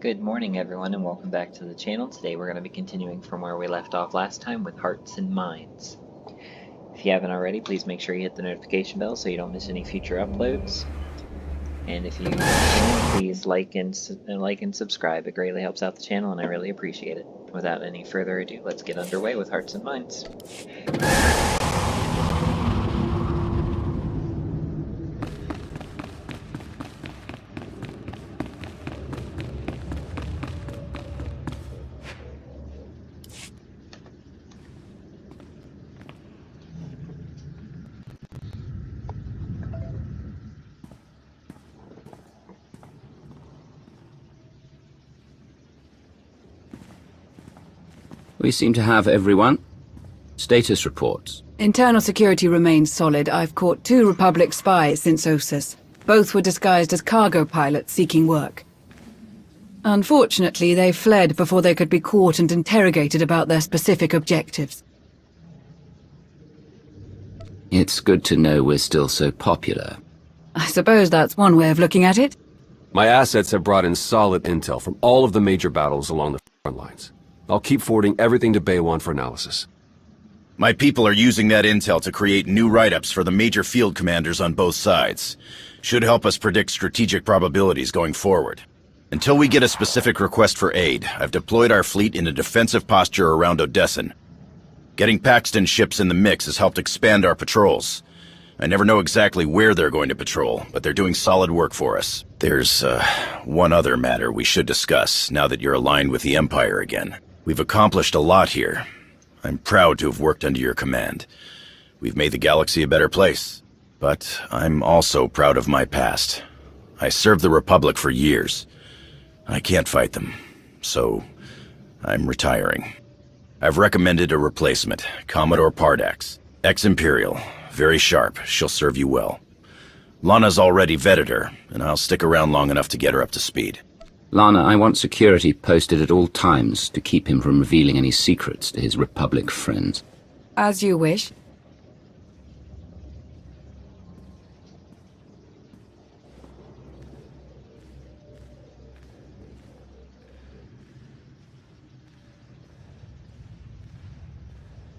Good morning everyone and welcome back to the channel. Today we're going to be continuing from where we left off last time with Hearts and Minds. If you haven't already, please make sure you hit the notification bell so you don't miss any future uploads. And if you can, please like and subscribe. It greatly helps out the channel and I really appreciate it. Without any further ado, let's get underway with Hearts and Minds. We seem to have everyone. Status reports. Internal security remains solid. I've caught 2 Republic spies since Osus. Both were disguised as cargo pilots seeking work. Unfortunately, they fled before they could be caught and interrogated about their specific objectives. It's good to know we're still so popular. I suppose that's one way of looking at it. My assets have brought in solid intel from all of the major battles along the front lines. I'll keep forwarding everything to Baywan for analysis. My people are using that intel to create new write-ups for the major field commanders on both sides. Should help us predict strategic probabilities going forward. Until we get a specific request for aid, I've deployed our fleet in a defensive posture around Odessan. Getting Paxton ships in the mix has helped expand our patrols. I never know exactly where they're going to patrol, but they're doing solid work for us. There's, one other matter we should discuss now that you're aligned with the Empire again. We've accomplished a lot here. I'm proud to have worked under your command. We've made the galaxy a better place. But I'm also proud of my past. I served the Republic for years. I can't fight them, so I'm retiring. I've recommended a replacement, Commodore Pardax. Ex-Imperial, very sharp, she'll serve you well. Lana's already vetted her, and I'll stick around long enough to get her up to speed. Lana, I want security posted at all times to keep him from revealing any secrets to his Republic friends. As you wish.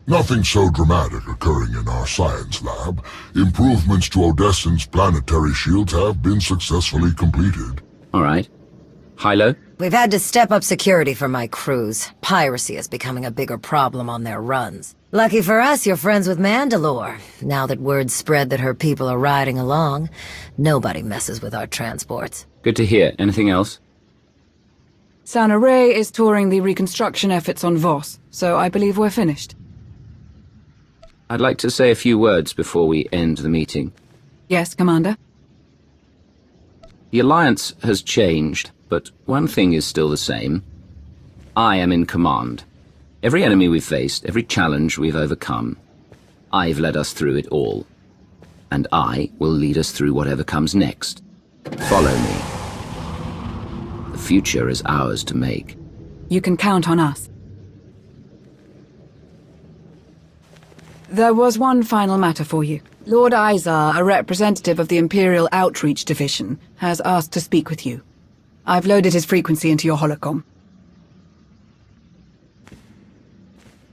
Nothing so dramatic occurring in our science lab. Improvements to Odessan's planetary shields have been successfully completed. All right. Hilo? We've had to step up security for my crews. Piracy is becoming a bigger problem on their runs. Lucky for us, you're friends with Mandalore. Now that word's spread that her people are riding along, nobody messes with our transports. Good to hear. Anything else? Sana Ray is touring the reconstruction efforts on Voss, so I believe we're finished. I'd like to say a few words before we end the meeting. Yes, Commander? The Alliance has changed, but one thing is still the same. I am in command. Every enemy we've faced, every challenge we've overcome, I've led us through it all. And I will lead us through whatever comes next. Follow me. The future is ours to make. You can count on us. There was one final matter for you. Lord Izar, a representative of the Imperial Outreach Division, has asked to speak with you. I've loaded his frequency into your holocom.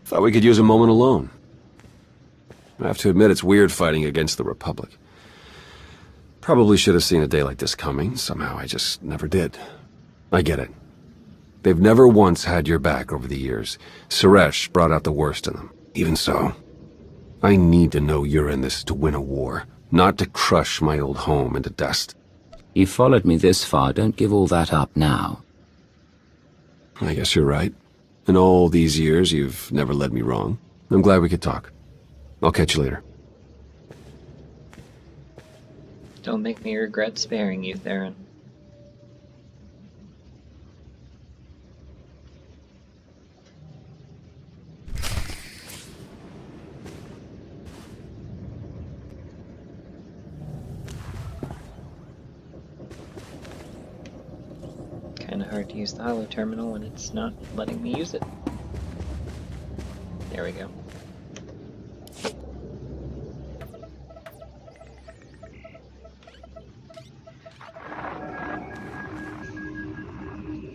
Thought we could use a moment alone. I have to admit it's weird fighting against the Republic. Probably should have seen a day like this coming. Somehow I just never did. I get it. They've never once had your back over the years. Suresh brought out the worst in them. Even so, I need to know you're in this to win a war, not to crush my old home into dust. You've followed me this far, don't give all that up now. I guess you're right. In all these years, you've never led me wrong. I'm glad we could talk. I'll catch you later. Don't make me regret sparing you, Theron. Kinda hard to use the holo terminal when it's not letting me use it. There we go.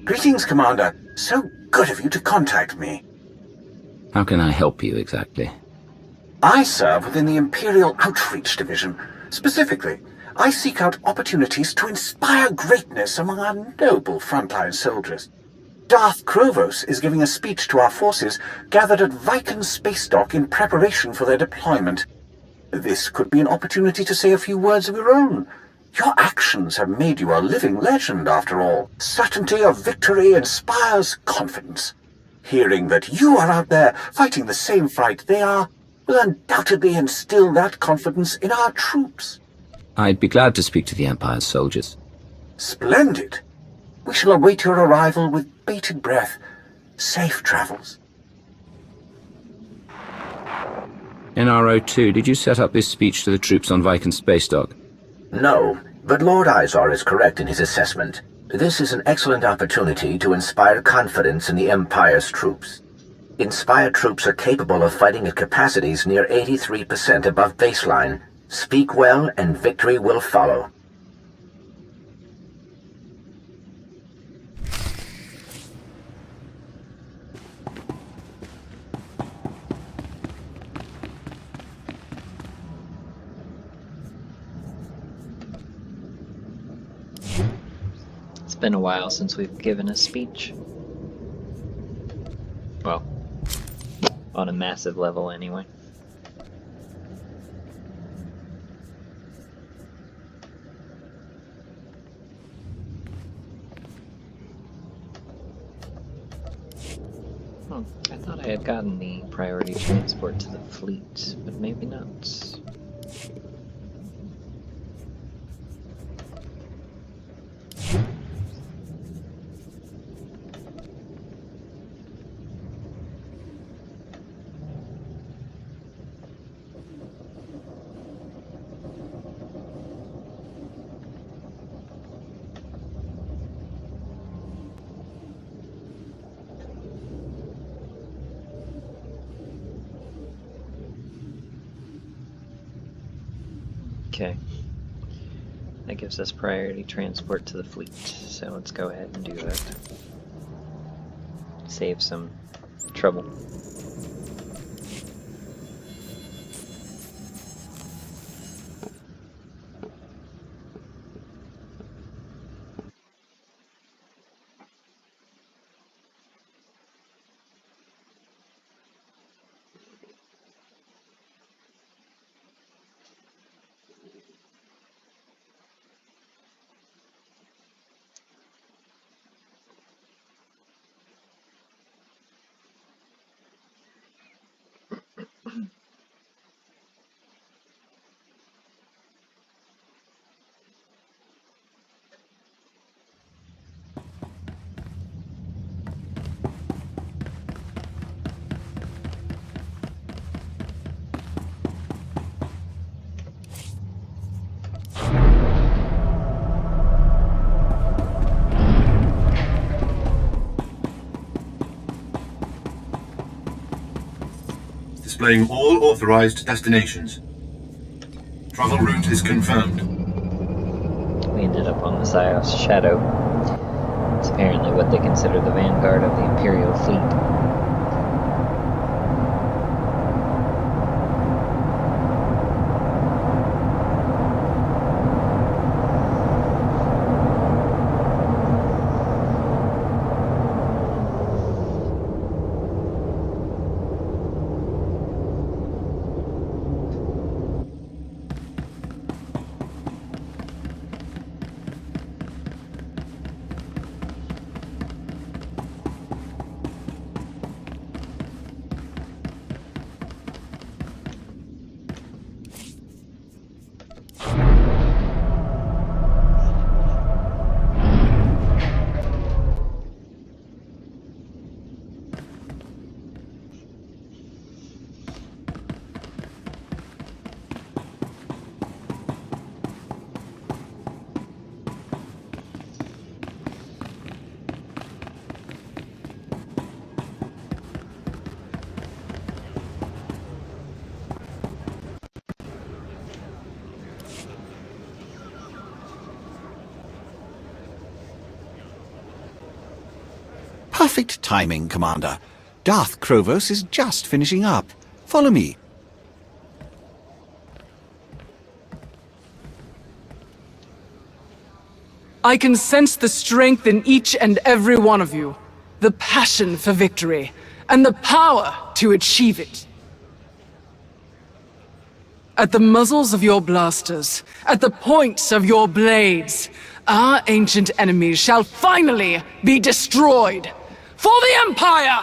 Greetings, Commander. So good of you to contact me. How can I help you exactly? I serve within the Imperial Outreach Division. Specifically, I seek out opportunities to inspire greatness among our noble frontline soldiers. Darth Krovos is giving a speech to our forces gathered at Viken Space Dock in preparation for their deployment. This could be an opportunity to say a few words of your own. Your actions have made you a living legend, after all. Certainty of victory inspires confidence. Hearing that you are out there fighting the same fight they are will undoubtedly instill that confidence in our troops. I'd be glad to speak to the Empire's soldiers. Splendid. We shall await your arrival with bated breath. Safe travels. NRO2, did you set up this speech to the troops on Viken Space Dock? No, but Lord Izar is correct in his assessment. This is an excellent opportunity to inspire confidence in the Empire's troops. Inspired troops are capable of fighting at capacities near 83% above baseline. Speak well, and victory will follow. It's been a while since we've given a speech. Well, on a massive level anyway. I thought I had gotten the priority transport to the fleet, but maybe not. Okay. That gives us priority transport to the fleet, so let's go ahead and do that. Save some trouble. Displaying all authorized destinations. Travel route is confirmed. We ended up on the Sios Shadow. It's apparently what they consider the vanguard of the Imperial fleet. Perfect timing, Commander. Darth Krovos is just finishing up. Follow me. I can sense the strength in each and every one of you. The passion for victory, and the power to achieve it. At the muzzles of your blasters, at the points of your blades, our ancient enemies shall finally be destroyed. For the Empire!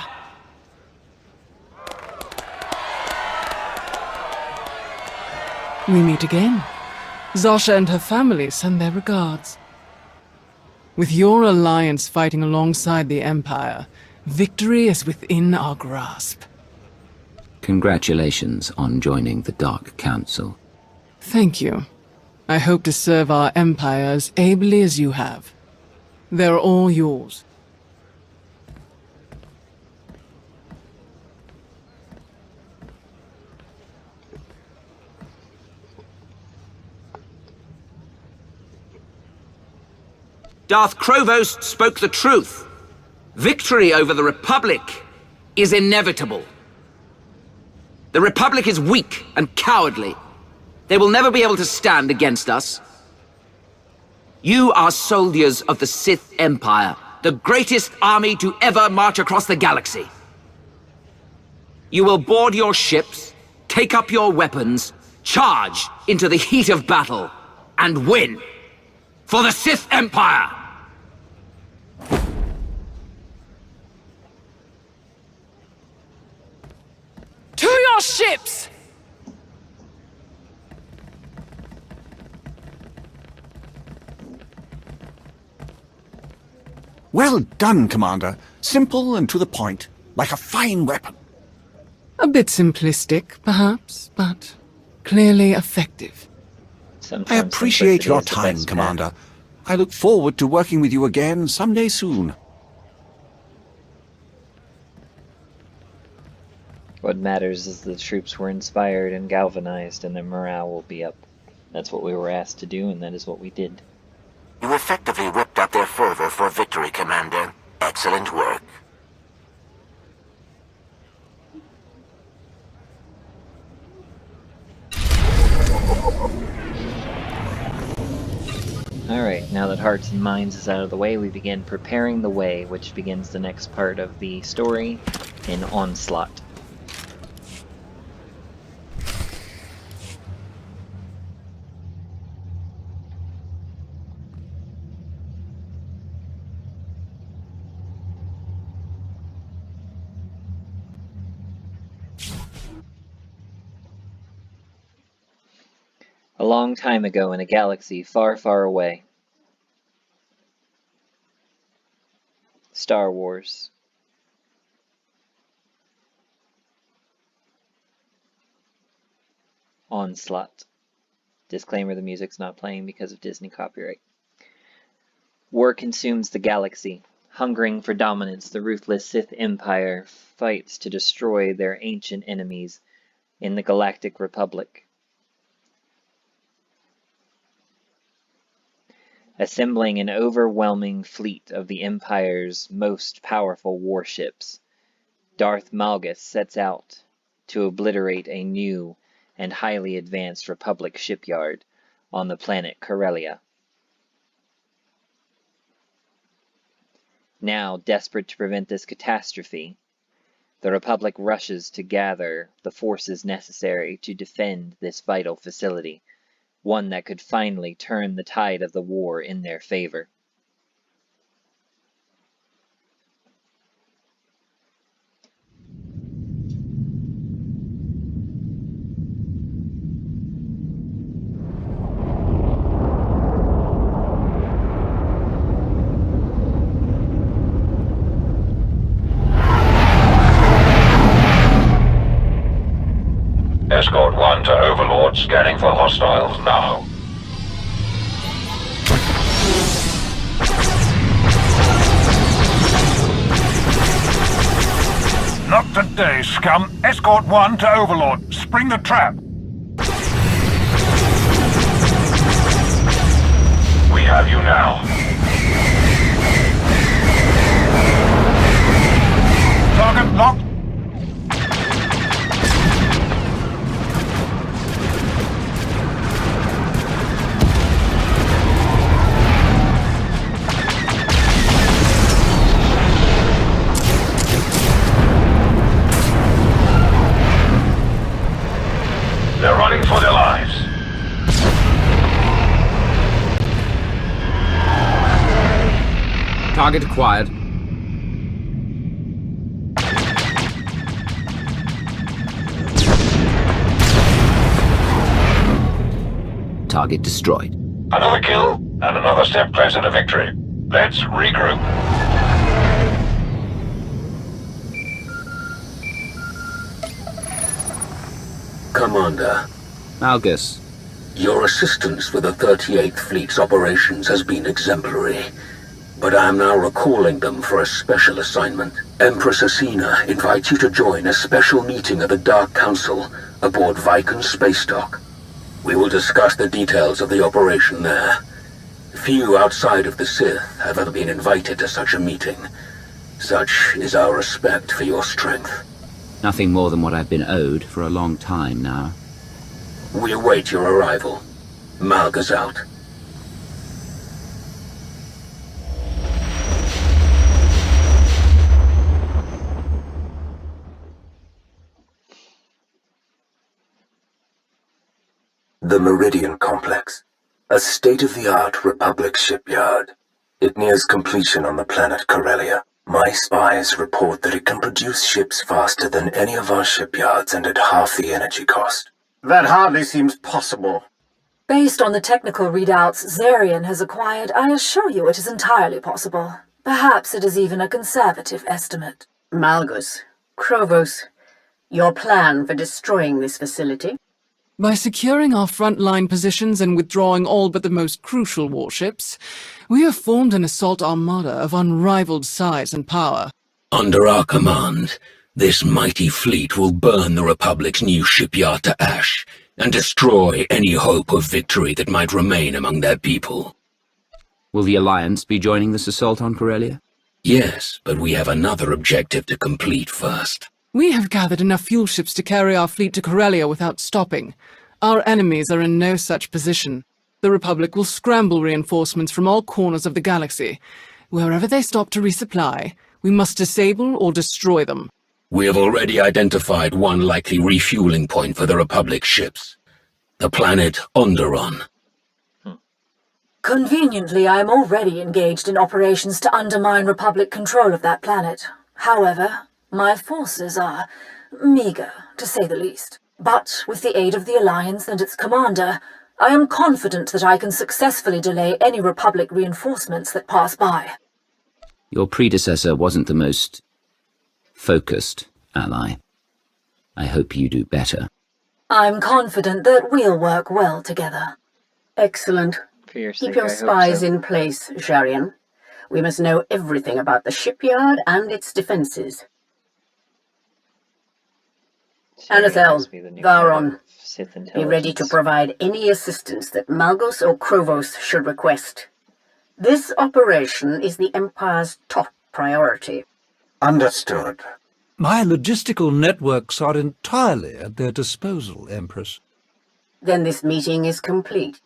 We meet again. Zasha and her family send their regards. With your alliance fighting alongside the Empire, victory is within our grasp. Congratulations on joining the Dark Council. Thank you. I hope to serve our Empire as ably as you have. They're all yours. Darth Krovos spoke the truth. Victory over the Republic is inevitable. The Republic is weak and cowardly. They will never be able to stand against us. You are soldiers of the Sith Empire, the greatest army to ever march across the galaxy. You will board your ships, take up your weapons, charge into the heat of battle, and win. For the Sith Empire! To your ships! Well done, Commander. Simple and to the point, like a fine weapon. A bit simplistic, perhaps, but clearly effective. I appreciate your time, Commander. I look forward to working with you again someday soon. What matters is the troops were inspired and galvanized, and their morale will be up. That's what we were asked to do, and that is what we did. You effectively whipped up their fervor for victory, Commander. Excellent work. Alright, now that Hearts and Minds is out of the way, we begin preparing the way, which begins the next part of the story in Onslaught. A long time ago in a galaxy far, far away. Star Wars. Onslaught. Disclaimer, the music's not playing because of Disney copyright. War consumes the galaxy. Hungering for dominance, the ruthless Sith Empire fights to destroy their ancient enemies in the Galactic Republic. Assembling an overwhelming fleet of the Empire's most powerful warships, Darth Malgus sets out to obliterate a new and highly advanced Republic shipyard on the planet Corellia. Now, desperate to prevent this catastrophe, the Republic rushes to gather the forces necessary to defend this vital facility, one that could finally turn the tide of the war in their favor. Escort 1 to Overlord, scanning for hostiles now. Not today, scum. Escort 1 to Overlord. Spring the trap. We have you now. Locked. They're running for their lives. Target acquired. Target destroyed. Another kill, and another step closer to victory. Let's regroup. Commander. Malgus. Your assistance with the 38th Fleet's operations has been exemplary, but I am now recalling them for a special assignment. Empress Asina invites you to join a special meeting of the Dark Council aboard Viken's space dock. We will discuss the details of the operation there. Few outside of the Sith have ever been invited to such a meeting. Such is our respect for your strength. Nothing more than what I've been owed for a long time now. We await your arrival. Malgus out. The Meridian Complex, a state-of-the-art Republic shipyard. It nears completion on the planet Corellia. My spies report that it can produce ships faster than any of our shipyards and at half the energy cost. That hardly seems possible. Based on the technical readouts Zarian has acquired, I assure you it is entirely possible. Perhaps it is even a conservative estimate. Malgus, Krovos, your plan for destroying this facility? By securing our front-line positions and withdrawing all but the most crucial warships, we have formed an assault armada of unrivaled size and power. Under our command, this mighty fleet will burn the Republic's new shipyard to ash and destroy any hope of victory that might remain among their people. Will the Alliance be joining this assault on Corellia? Yes, but we have another objective to complete first. We have gathered enough fuel ships to carry our fleet to Corellia without stopping. Our enemies are in no such position. The Republic will scramble reinforcements from all corners of the galaxy. Wherever they stop to resupply, we must disable or destroy them. We have already identified one likely refueling point for the Republic ships. The planet Onderon. Conveniently, I am already engaged in operations to undermine Republic control of that planet. However, my forces are meager, to say the least. But with the aid of the Alliance and its commander, I am confident that I can successfully delay any Republic reinforcements that pass by. Your predecessor wasn't the most focused ally. I hope you do better. I'm confident that we'll work well together. Excellent. Keep your spies in place, Zarian. We must know everything about the shipyard and its defenses. Anathel, Varon, be ready to provide any assistance that Malgus or Krovos should request. This operation is the Empire's top priority. Understood. My logistical networks are entirely at their disposal, Empress. Then this meeting is complete.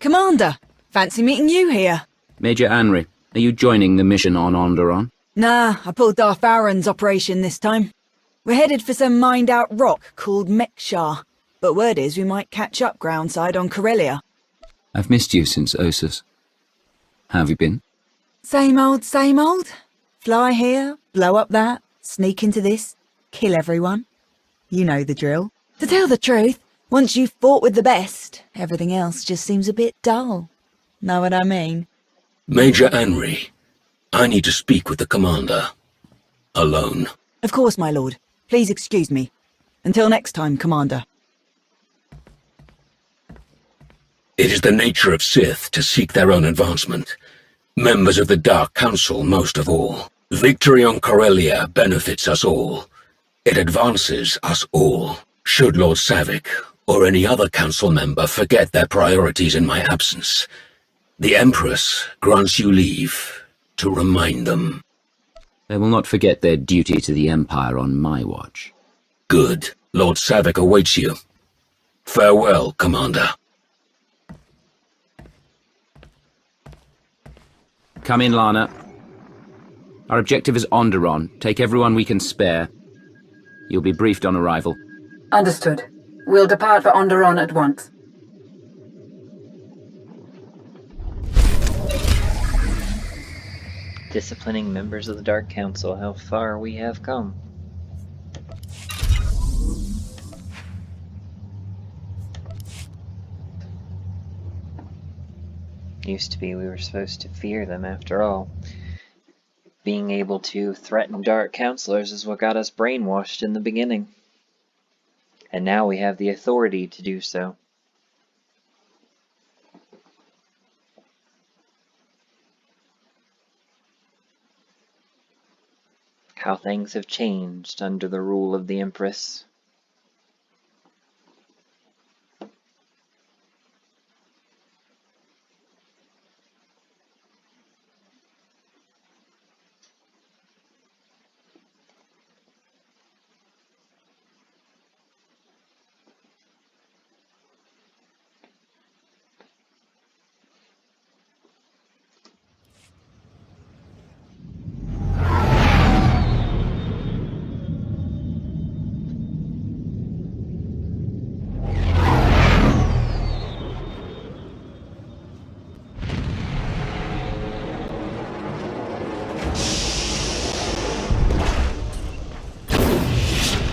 Commander, fancy meeting you here. Major Anri, are you joining the mission on Onderon? Nah, I pulled Darth Varon's operation this time. We're headed for some mined-out rock called Mekshar, but word is we might catch up groundside on Corellia. I've missed you since Osus. How have you been? Same old, same old. Fly here, blow up that, sneak into this, kill everyone. You know the drill. To tell the truth, once you've fought with the best, everything else just seems a bit dull. Know what I mean? Major Anri, I need to speak with the commander. Alone. Of course, my lord. Please excuse me. Until next time, Commander. It is the nature of Sith to seek their own advancement. Members of the Dark Council most of all. Victory on Corellia benefits us all. It advances us all. Should Lord Savick or any other council member forget their priorities in my absence, the Empress grants you leave to remind them. They will not forget their duty to the Empire on my watch. Good. Lord Savick awaits you. Farewell, Commander. Come in, Lana. Our objective is Onderon. Take everyone we can spare. You'll be briefed on arrival. Understood. We'll depart for Onderon at once. Disciplining members of the Dark Council, how far we have come. Used to be we were supposed to fear them after all. Being able to threaten Dark Counselors is what got us brainwashed in the beginning. And now we have the authority to do so. How things have changed under the rule of the Empress.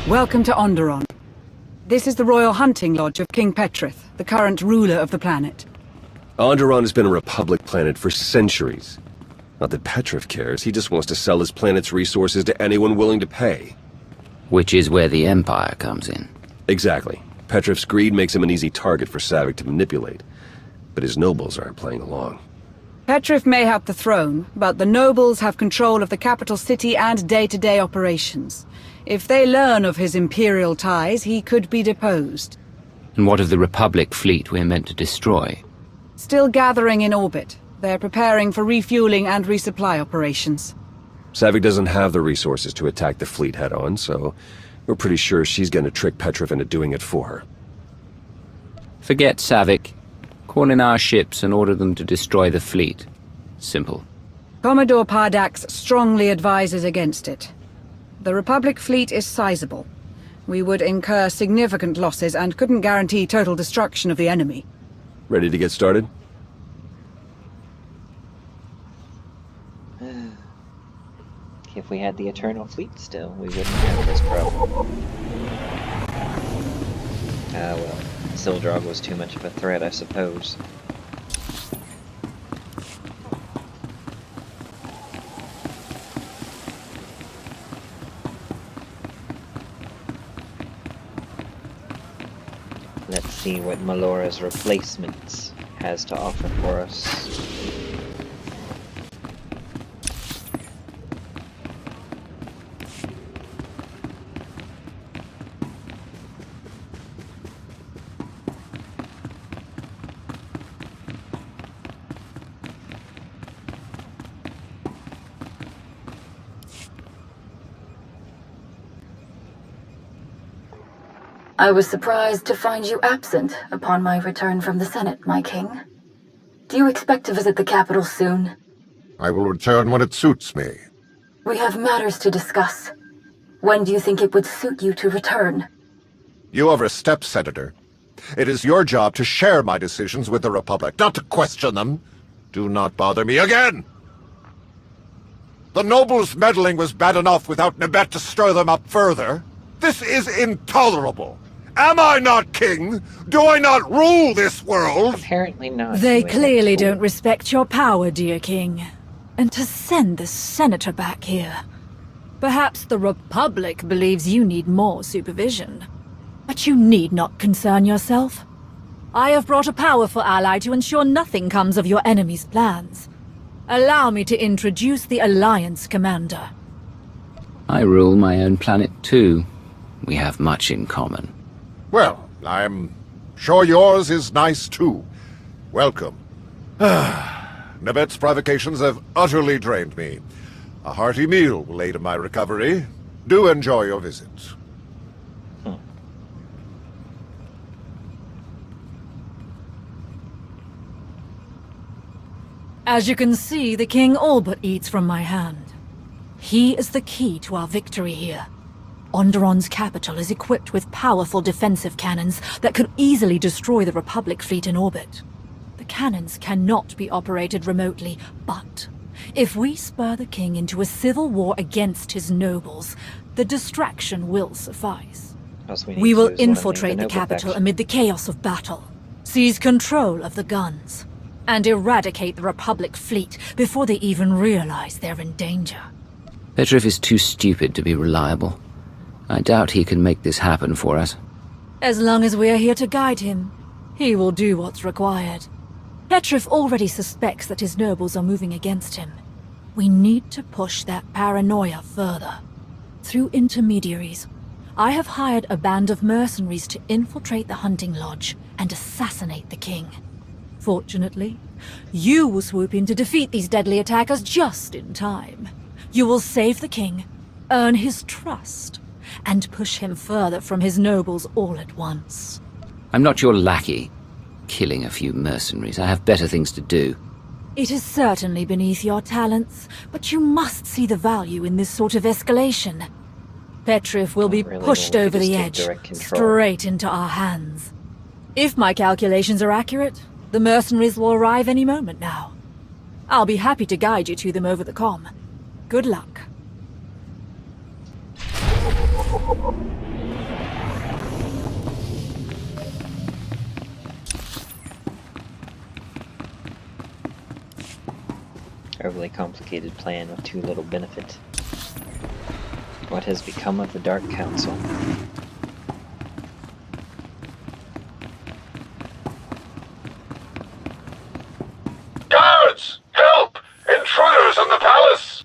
Welcome to Onderon. This is the Royal Hunting Lodge of King Petrith, the current ruler of the planet. Onderon has been a Republic planet for centuries. Not that Petrith cares, he just wants to sell his planet's resources to anyone willing to pay. Which is where the Empire comes in. Exactly. Petrith's greed makes him an easy target for Savick to manipulate. But his nobles aren't playing along. Petrith may have the throne, but the nobles have control of the capital city and day-to-day operations. If they learn of his imperial ties, he could be deposed. And what of the Republic fleet we're meant to destroy? Still gathering in orbit. They're preparing for refueling and resupply operations. Savick doesn't have the resources to attack the fleet head-on, so we're pretty sure she's gonna trick Petrith into doing it for her. Forget Savick. Call in our ships and order them to destroy the fleet. Simple. Commodore Pardax strongly advises against it. The Republic fleet is sizable. We would incur significant losses and couldn't guarantee total destruction of the enemy. Ready to get started? If we had the Eternal Fleet still, we wouldn't have this problem. Ah well, Sildrog was too much of a threat, I suppose. Let's see what Melora's replacements has to offer for us. I was surprised to find you absent upon my return from the Senate, my king. Do you expect to visit the capital soon? I will return when it suits me. We have matters to discuss. When do you think it would suit you to return? You overstep, Senator. It is your job to share my decisions with the Republic, not to question them. Do not bother me again! The nobles' meddling was bad enough without Nebet to stir them up further. This is intolerable. Am I not king? Do I not rule this world? Apparently not. They clearly don't respect your power, dear king. And to send the senator back here. Perhaps the Republic believes you need more supervision. But you need not concern yourself. I have brought a powerful ally to ensure nothing comes of your enemy's plans. Allow me to introduce the Alliance Commander. I rule my own planet too. We have much in common. Well, I'm sure yours is nice too. Welcome. Nabet's provocations have utterly drained me. A hearty meal will aid in my recovery. Do enjoy your visit. As you can see, the king all but eats from my hand. He is the key to our victory here. Onderon's capital is equipped with powerful defensive cannons that could easily destroy the Republic fleet in orbit. The cannons cannot be operated remotely, but if we spur the king into a civil war against his nobles, the distraction will suffice. We will infiltrate the capital amid the chaos of battle, seize control of the guns, and eradicate the Republic fleet before they even realize they're in danger. Petrov is too stupid to be reliable. I doubt he can make this happen for us. As long as we're here to guide him, he will do what's required. Petrov already suspects that his nobles are moving against him. We need to push that paranoia further. Through intermediaries, I have hired a band of mercenaries to infiltrate the hunting lodge and assassinate the king. Fortunately, you will swoop in to defeat these deadly attackers just in time. You will save the king, earn his trust, and push him further from his nobles all at once. I'm not your lackey. Killing a few mercenaries. I have better things to do. It is certainly beneath your talents, but you must see the value in this sort of escalation. Petrov will be pushed over the edge, straight into our hands. If my calculations are accurate, the mercenaries will arrive any moment now. I'll be happy to guide you to them over the comm. Good luck. Overly complicated plan with too little benefit. What has become of the Dark Council? Guards! Help! Intruders in the palace!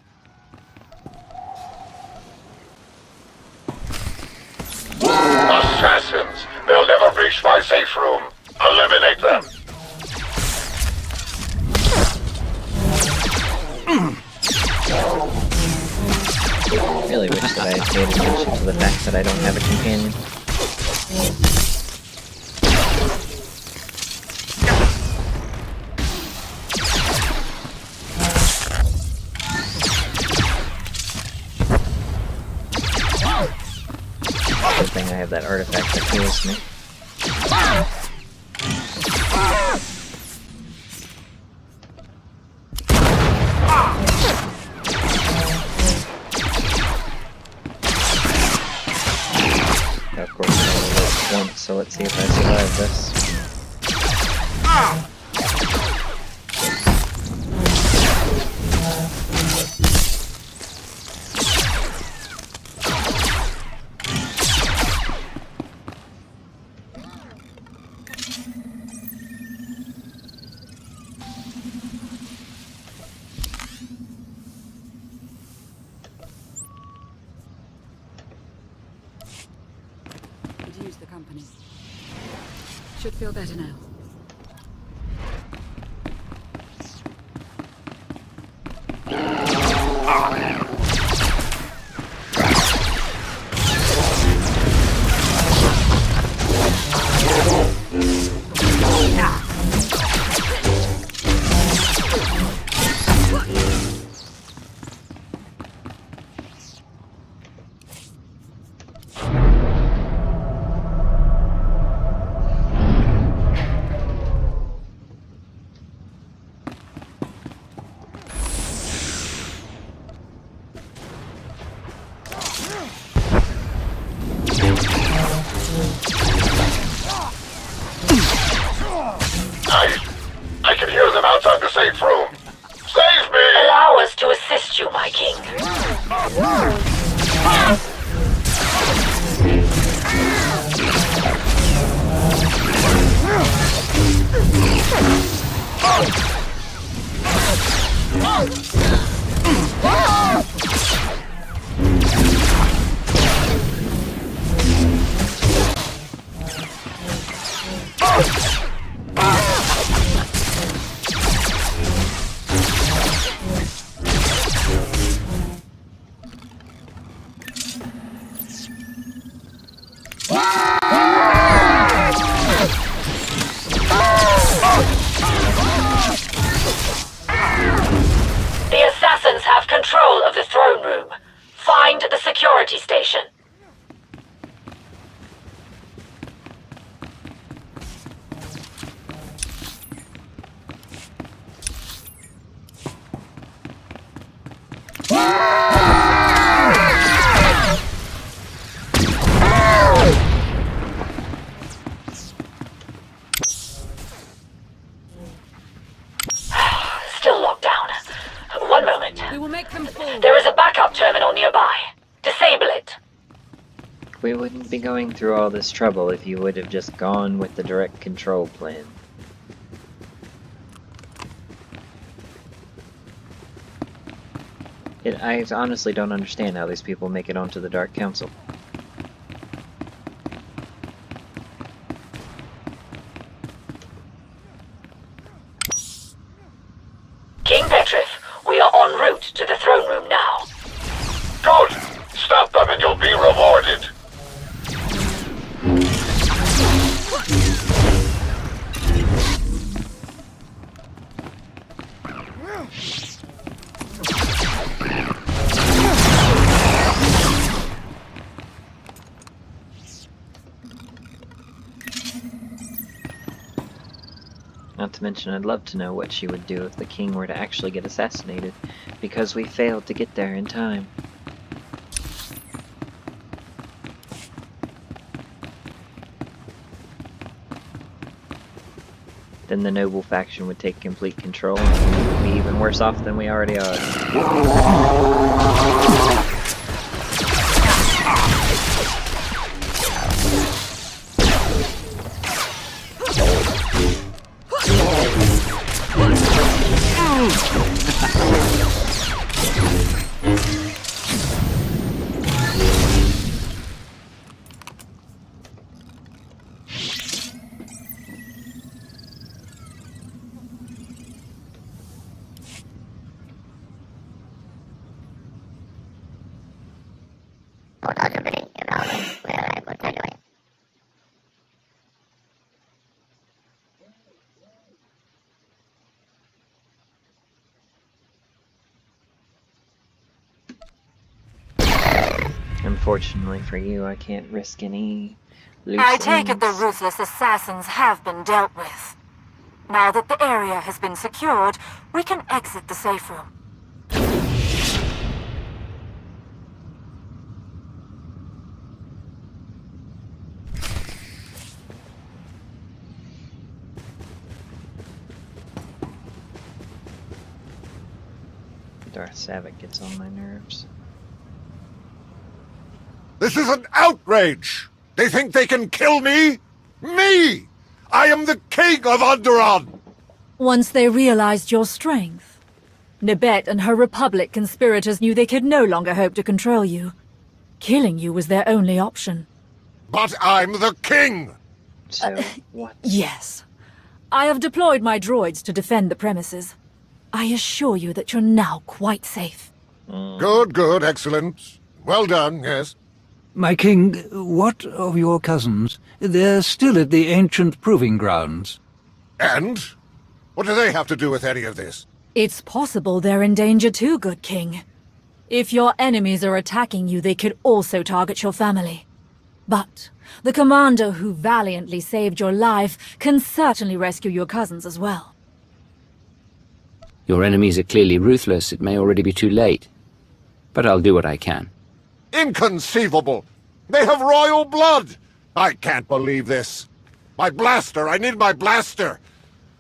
Assassins! They'll never reach my safe room. Eliminate them! I really wish that I had paid attention to the fact that I don't have a companion. Good thing I have that artifact that heals me. Of course, I only lived once, so let's see if I survive this. Could use the company. Should feel better now. I can hear them outside the safe room. Save me! Allow us to assist you, my king. The assassins have control of the throne room. Find the security station. Still locked down. One moment. We will make them fall. There is a backup terminal nearby. Disable it. We wouldn't be going through all this trouble if you would have just gone with the direct control plan. I honestly don't understand how these people make it onto the Dark Council. King Petrif, we are en route to the throne room now. Good! Stop them and you'll be rewarded. Not to mention, I'd love to know what she would do if the king were to actually get assassinated, because we failed to get there in time. Then the noble faction would take complete control, and we'd be even worse off than we already are. Unfortunately for you, I can't risk any loose I take it the ends. ruthless assassins have been dealt with. Now that the area has been secured, we can exit the safe room. Darth Savick gets on my nerves. This is an outrage! They think they can kill me? Me! I am the king of Onderon! Once they realized your strength, Nibet and her Republic conspirators knew they could no longer hope to control you. Killing you was their only option. But I'm the king! So, what? Yes. I have deployed my droids to defend the premises. I assure you that you're now quite safe. Good, good, excellent. Well done, yes. My king, what of your cousins? They're still at the ancient proving grounds. And? What do they have to do with any of this? It's possible they're in danger too, good king. If your enemies are attacking you, they could also target your family. But the commander who valiantly saved your life can certainly rescue your cousins as well. Your enemies are clearly ruthless. It may already be too late. But I'll do what I can. Inconceivable! They have royal blood! I can't believe this. My blaster! I need my blaster!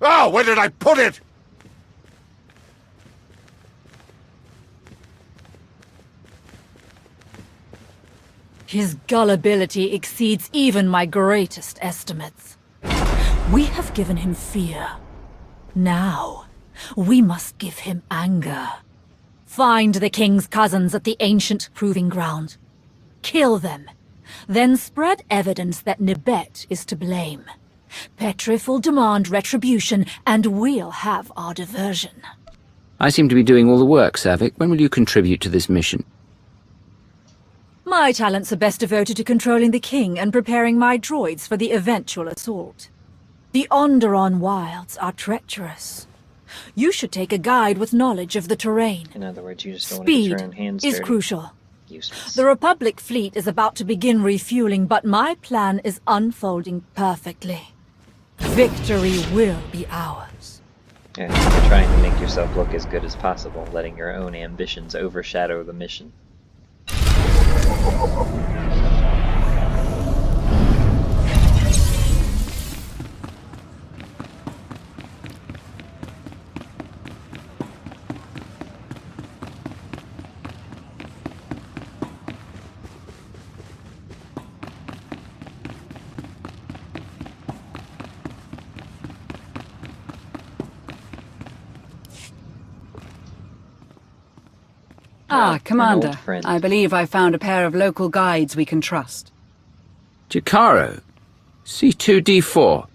Oh, where did I put it? His gullibility exceeds even my greatest estimates. We have given him fear. Now, we must give him anger. Find the king's cousins at the ancient proving ground. Kill them. Then spread evidence that Nibet is to blame. Petrif will demand retribution, and we'll have our diversion. I seem to be doing all the work, Savick. When will you contribute to this mission? My talents are best devoted to controlling the king and preparing my droids for the eventual assault. The Onderon wilds are treacherous. You should take a guide with knowledge of the terrain. In other words, you just don't want to get your own hands dirty. Speed is crucial. Useless. The Republic fleet is about to begin refueling, but my plan is unfolding perfectly. Victory will be ours. Yeah, you're trying to make yourself look as good as possible, letting your own ambitions overshadow the mission. Ah, Commander. I believe I found a pair of local guides we can trust. Jakaro, C2D4.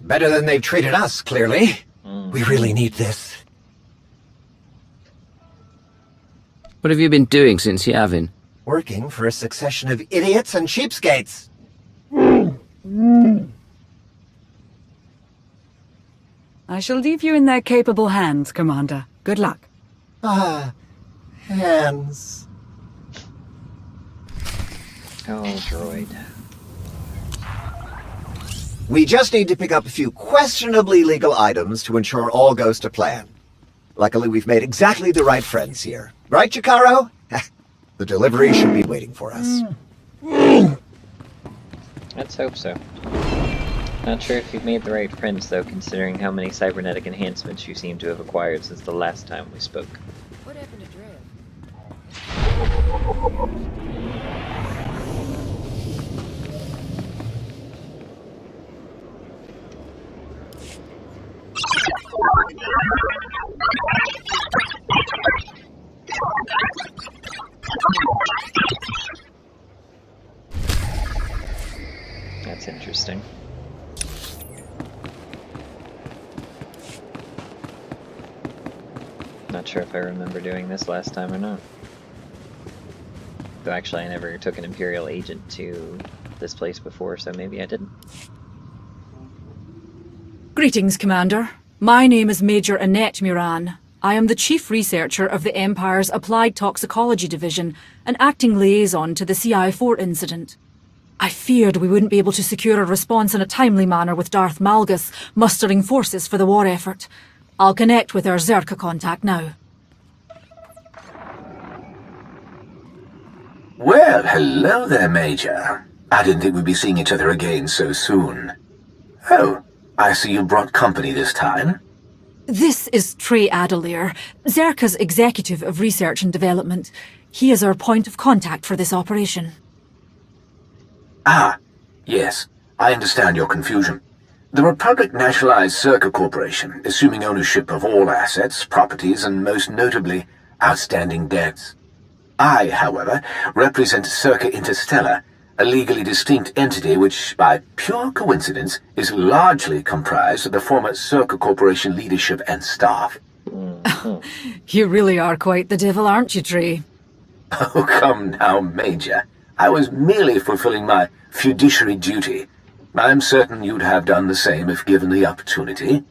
Better than they've treated us, clearly. We really need this. What have you been doing since Yavin? Working for a succession of idiots and cheapskates. I shall leave you in their capable hands, Commander. Good luck. Ah, hands. Oh, droid. We just need to pick up a few questionably legal items to ensure all goes to plan. Luckily, we've made exactly the right friends here. Right, Jakaro? The delivery should be waiting for us. Let's hope so. Not sure if you've made the right friends, though, considering how many cybernetic enhancements you seem to have acquired since the last time we spoke. What happened to Drev? That's interesting. Not sure if I remember doing this last time or not. Though actually I never took an Imperial agent to this place before, so maybe I didn't. Greetings, Commander. My name is Major Annette Muran. I am the Chief Researcher of the Empire's Applied Toxicology Division, and acting liaison to the CI-4 incident. I feared we wouldn't be able to secure a response in a timely manner with Darth Malgus mustering forces for the war effort. I'll connect with our Zerka contact now. Well, hello there, Major. I didn't think we'd be seeing each other again so soon. Oh, I see you brought company this time. This is Trey Adelier, Zerka's Executive of Research and Development. He is our point of contact for this operation. Ah, yes. I understand your confusion. The Republic nationalized Zerka Corporation, assuming ownership of all assets, properties, and most notably, outstanding debts. I, however, represent Zerka Interstellar, a legally distinct entity which, by pure coincidence, is largely comprised of the former Zerka Corporation leadership and staff. You really are quite the devil, aren't you, Trey? Oh, come now, Major. I was merely fulfilling my fiduciary duty. I'm certain you'd have done the same if given the opportunity.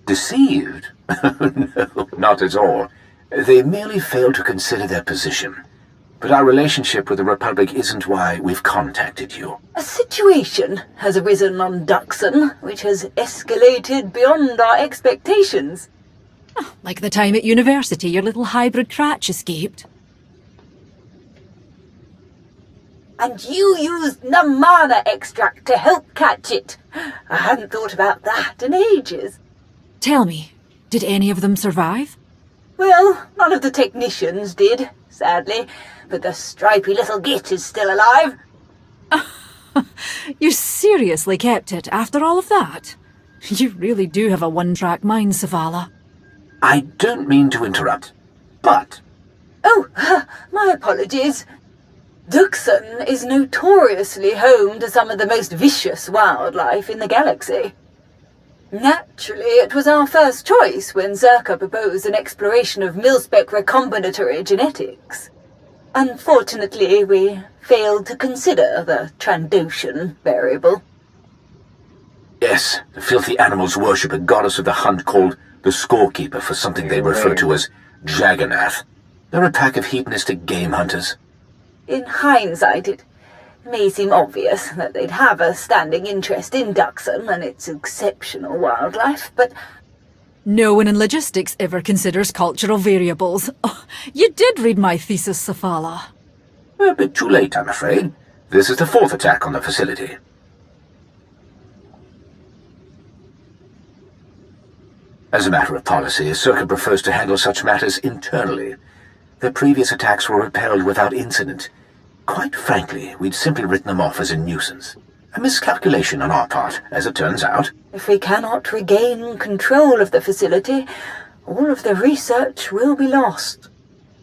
Deceived? No, not at all. They merely failed to consider their position. But our relationship with the Republic isn't why we've contacted you. A situation has arisen on Duxon, which has escalated beyond our expectations. Like the time at university your little hybrid Cratch escaped. And you used Namana extract to help catch it. I hadn't thought about that in ages. Tell me, did any of them survive? Well, none of the technicians did, sadly, but the stripy little git is still alive. You seriously kept it after all of that? You really do have a one-track mind, Savala. I don't mean to interrupt, but... Oh, my apologies. Duxon is notoriously home to some of the most vicious wildlife in the galaxy. Naturally, it was our first choice when Zerka proposed an exploration of mil-spec recombinatory genetics. Unfortunately, we failed to consider the Trandoshan variable. Yes, the filthy animals worship a goddess of the hunt called the Scorekeeper for something they refer to as Jagannath. They're a pack of hedonistic game hunters. In hindsight, it may seem obvious that they'd have a standing interest in Duxon and its exceptional wildlife, but... No one in logistics ever considers cultural variables. Oh, you did read my thesis, Safala. A bit too late, I'm afraid. This is the fourth attack on the facility. As a matter of policy, Circa prefers to handle such matters internally. Their previous attacks were repelled without incident. Quite frankly, we'd simply written them off as a nuisance. A miscalculation on our part, as it turns out. If we cannot regain control of the facility, all of the research will be lost.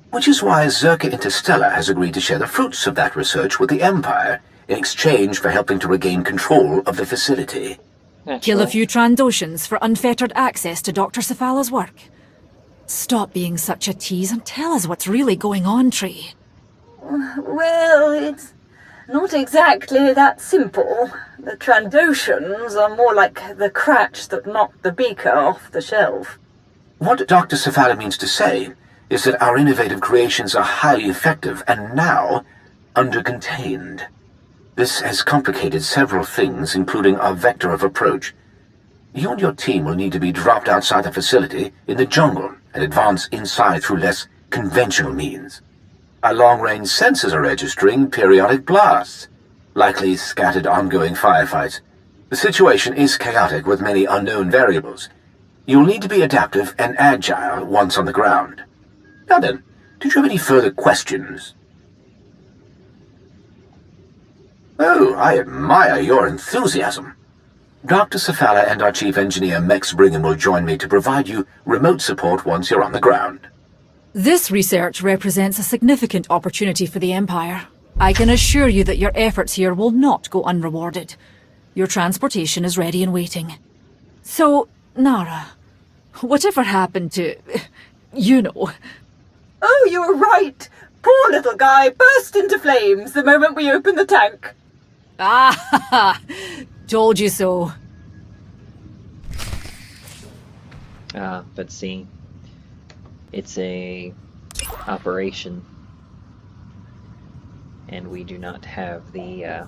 Which is why Zerka Interstellar has agreed to share the fruits of that research with the Empire, in exchange for helping to regain control of the facility. Kill a few Trandoshans for unfettered access to Dr. Cephala's work. Stop being such a tease and tell us what's really going on, Tree. Well, it's not exactly that simple. The Trandoshans are more like the cratch that knocked the beaker off the shelf. What Dr. Cephala means to say is that our innovative creations are highly effective and now under-contained. This has complicated several things, including our vector of approach. You and your team will need to be dropped outside the facility in the jungle and advance inside through less conventional means. Our long-range sensors are registering periodic blasts, likely scattered ongoing firefights. The situation is chaotic with many unknown variables. You'll need to be adaptive and agile once on the ground. Now then, did you have any further questions? Oh, I admire your enthusiasm. Dr. Cephala and our chief engineer, Mex Brigham, will join me to provide you remote support once you're on the ground. This research represents a significant opportunity for the Empire. I can assure you that your efforts here will not go unrewarded. Your transportation is ready and waiting. So, Nara, whatever happened to... you know... Oh, you were right! Poor little guy burst into flames the moment we opened the tank. Ah, told you so. But see, it's a operation, and we do not have the,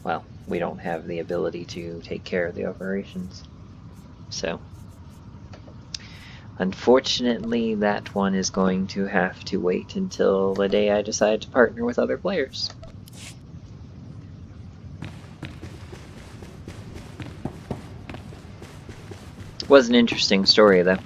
well, we don't have the ability to take care of the operations. So, unfortunately, that one is going to have to wait until the day I decide to partner with other players. Was an interesting story, though.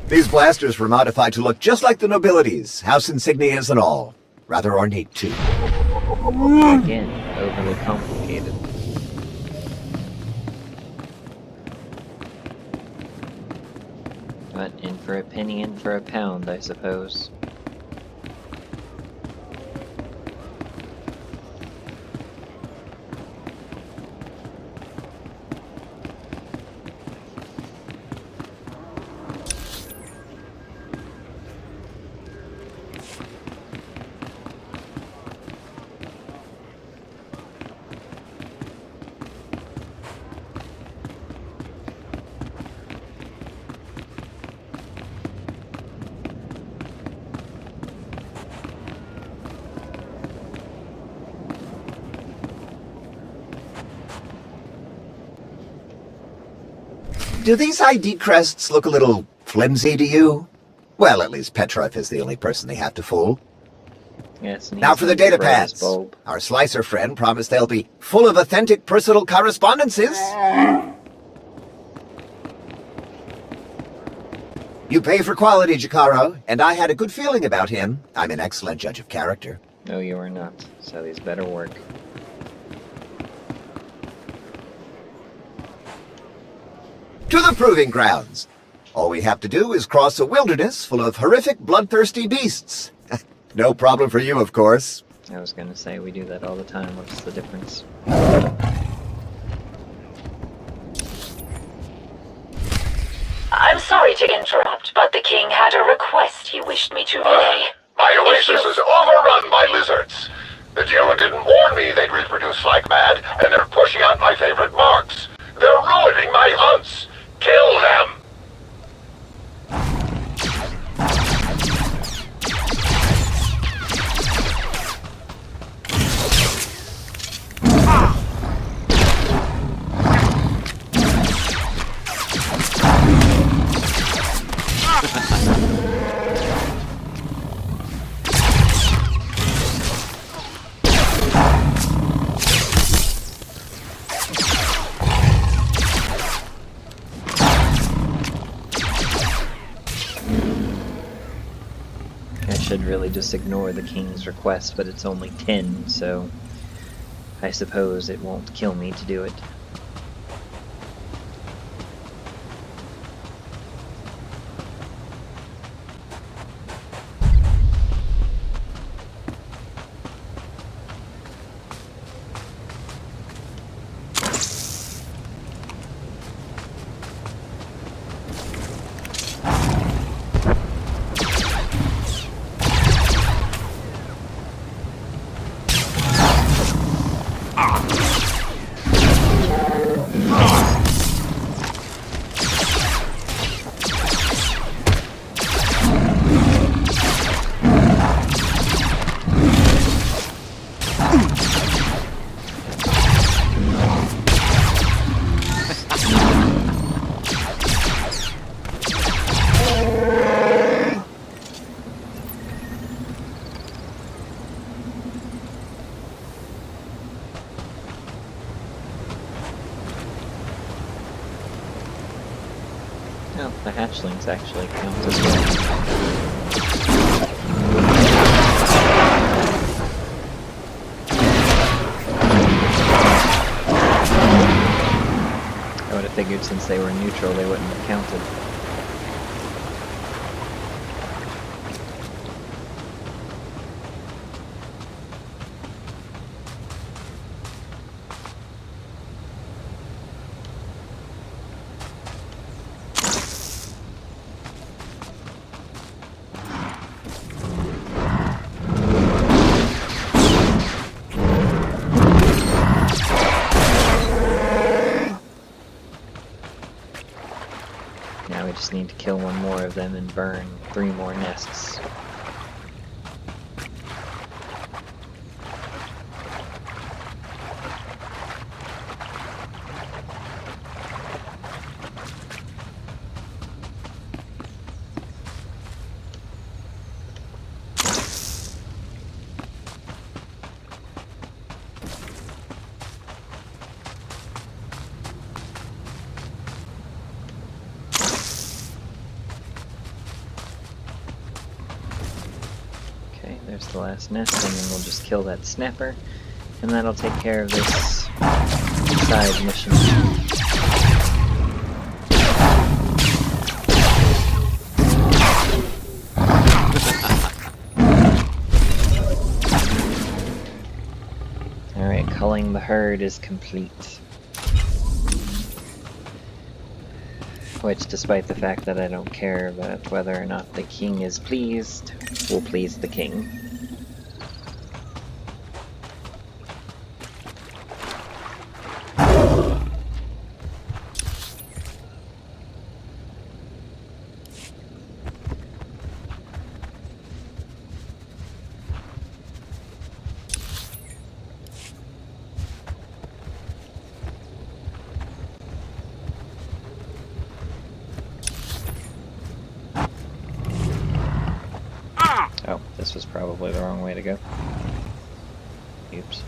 These blasters were modified to look just like the nobilities, house insignias and all. Rather ornate, too. Again, overly complicated. But in for a penny, in for a pound, I suppose. Do these ID crests look a little flimsy to you? Well, at least Petrov is the only person they have to fool. Yes, and now for the data pads. Bulb. Our slicer friend promised they'll be full of authentic personal correspondences. You pay for quality, Jacaro, and I had a good feeling about him. I'm an excellent judge of character. No, you are not. So these better work. To the proving grounds. All we have to do is cross a wilderness full of horrific, bloodthirsty beasts. No problem for you, of course. I was going to say, we do that all the time. What's the difference? I'm sorry to interrupt, but the king had a request he wished me to relay. My oasis is overrun by lizards. The dealer didn't warn me they'd reproduce like mad, and they're pushing out my favorite marks. They're ruining my hunts. Kill them! Should really just ignore the king's request, but it's only 10, so I suppose it won't kill me to do it. Well, the hatchlings actually count as well. I would have figured since they were neutral they wouldn't have counted. Just need to kill one more of them and burn 3 more nests. There's the last nest, and then we'll just kill that snapper, and that'll take care of this side mission. Alright, culling the herd is complete. Which, despite the fact that I don't care about whether or not the king is pleased, will please the king. was probably the wrong way to go. Oops.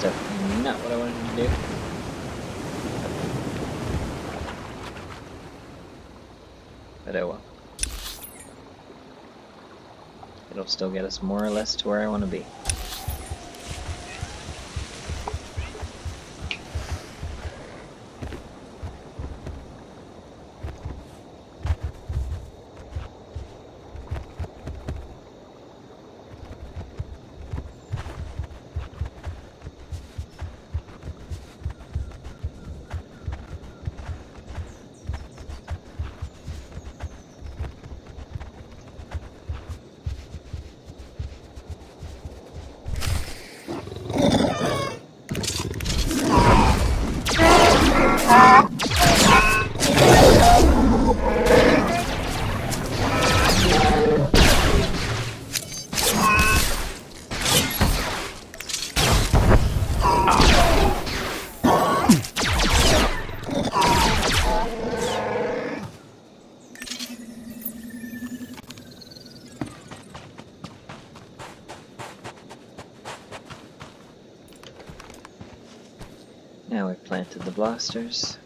Definitely not what I wanted to do. But oh well. It'll still get us more or less to where I want to be. Now we've planted the blasters.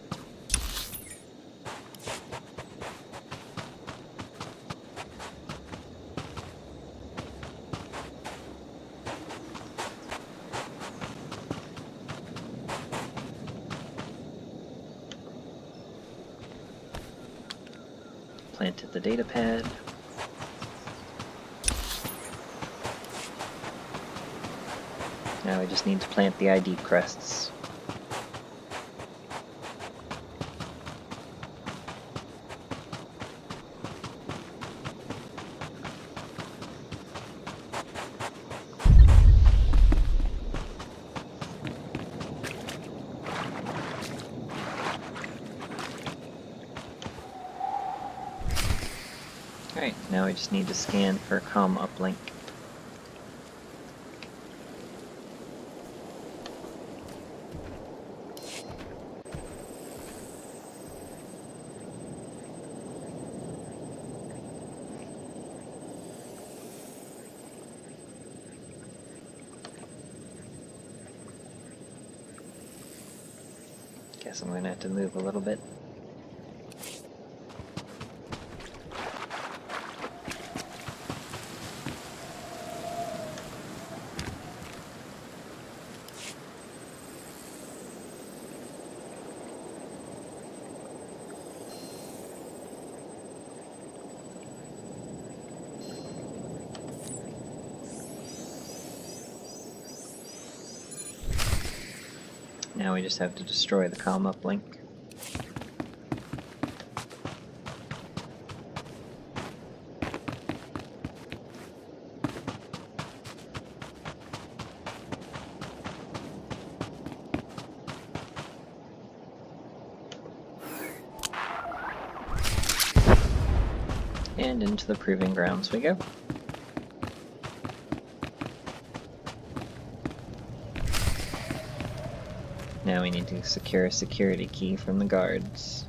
Planted the data pad. Now we just need to plant the ID crests. Alright, now we just need to scan for a comm uplink. Guess I'm going to have to move a little bit. Now we just have to destroy the comm uplink. And into the proving grounds we go. Now we need to secure a security key from the guards.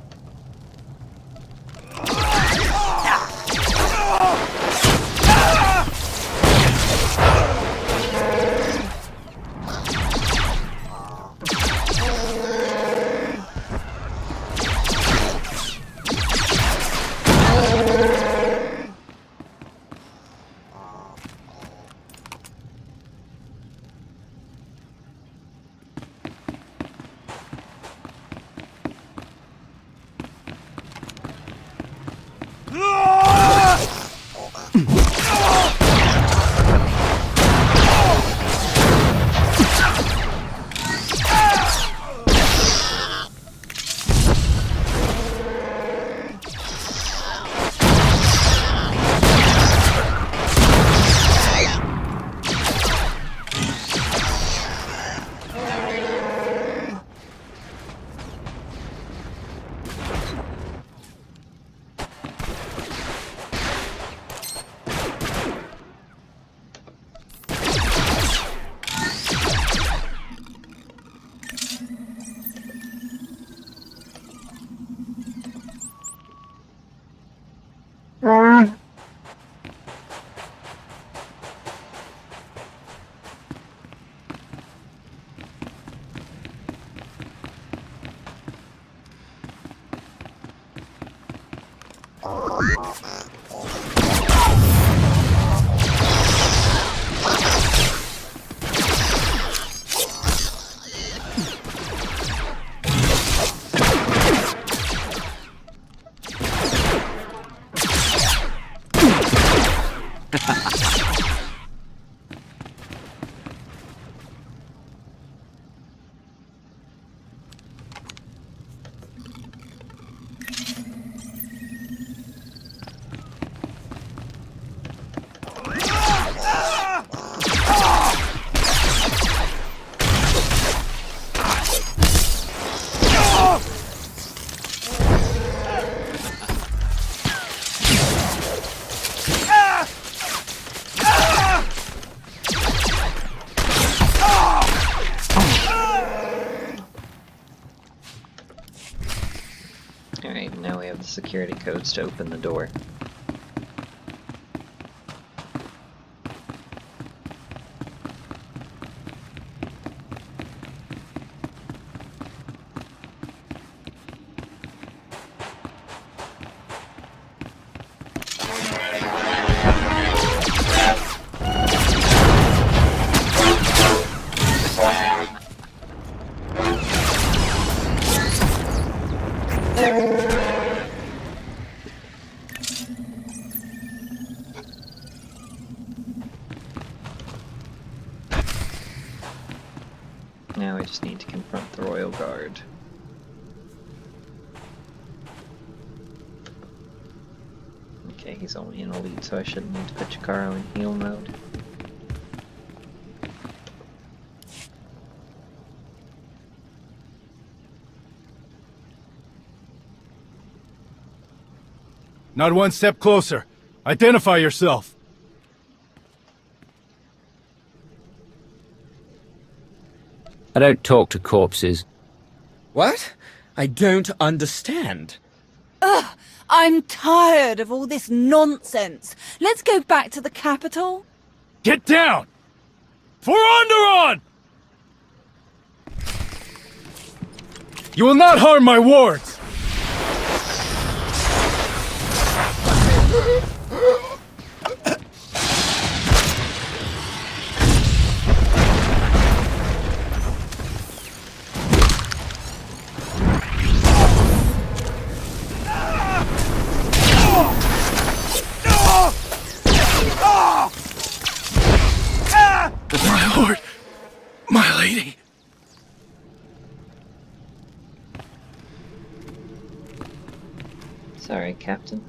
Alright, now we have the security codes to open the door. Now we just need to confront the Royal Guard. Okay, he's only in elite, so I shouldn't need to put Chikaro in heal mode. Not one step closer. Identify yourself. I don't talk to corpses. What? I don't understand. Ugh! I'm tired of all this nonsense. Let's go back to the capital. Get down! For Onderon! You will not harm my wards! My lord, my lady. Sorry, Captain.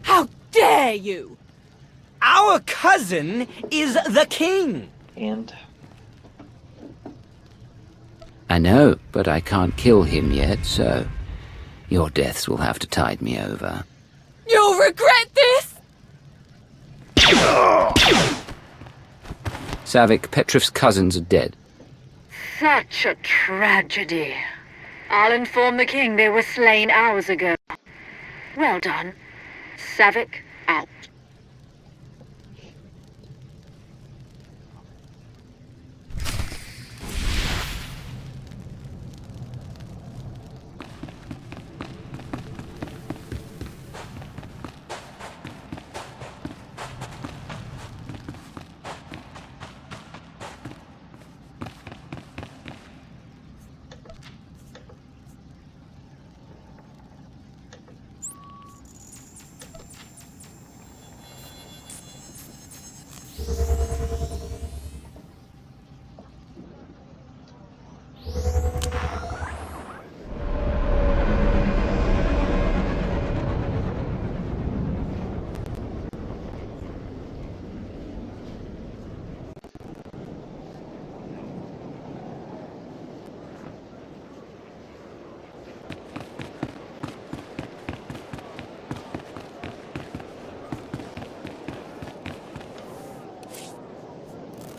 How dare you! Our cousin is the king! And? I know, but I can't kill him yet, so Your deaths will have to tide me over. You'll regret this! Savik, Petrif's cousins are dead. Such a tragedy. I'll inform the king they were slain hours ago. Well done. Savik, out.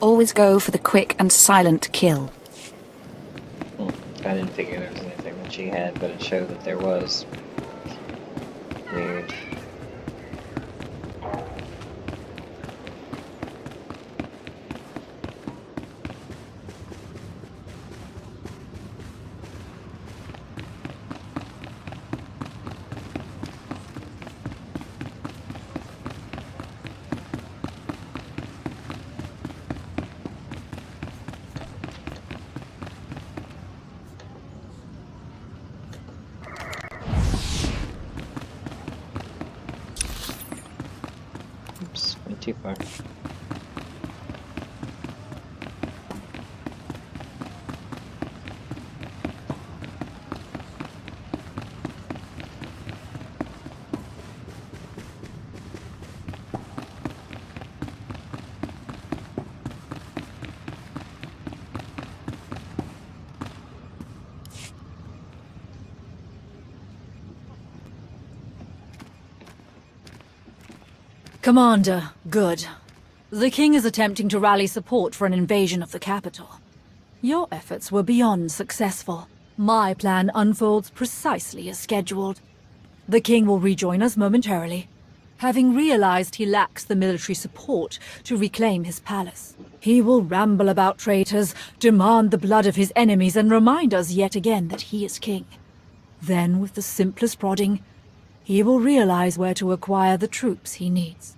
Always go for the quick and silent kill. I didn't figure there was anything that she had, but it showed that there was. Weird. Oops, went too far. Commander, good. The king is attempting to rally support for an invasion of the capital. Your efforts were beyond successful. My plan unfolds precisely as scheduled. The king will rejoin us momentarily, having realized he lacks the military support to reclaim his palace. He will ramble about traitors, demand the blood of his enemies, and remind us yet again that he is king. Then, with the simplest prodding, he will realize where to acquire the troops he needs.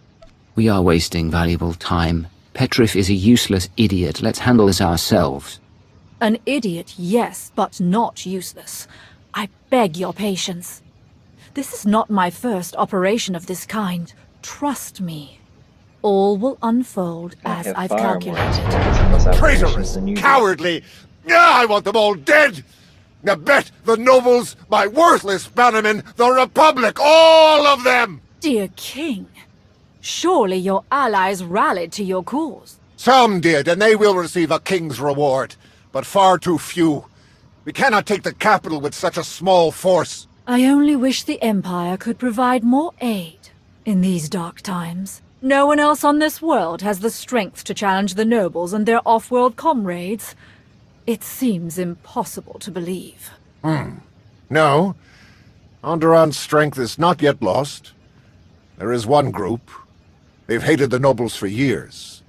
We are wasting valuable time. Petrif is a useless idiot. Let's handle this ourselves. An idiot, yes, but not useless. I beg your patience. This is not my first operation of this kind. Trust me. All will unfold as I've calculated. Traitorous! Cowardly! I want them all dead! I bet the nobles, my worthless bannermen, the Republic, all of them! Dear King, surely your allies rallied to your cause. Some did, and they will receive a king's reward, but far too few. We cannot take the capital with such a small force. I only wish the Empire could provide more aid in these dark times. No one else on this world has the strength to challenge the nobles and their off-world comrades. It seems impossible to believe. No. Onderon's strength is not yet lost. There is one group. They've hated the nobles for years.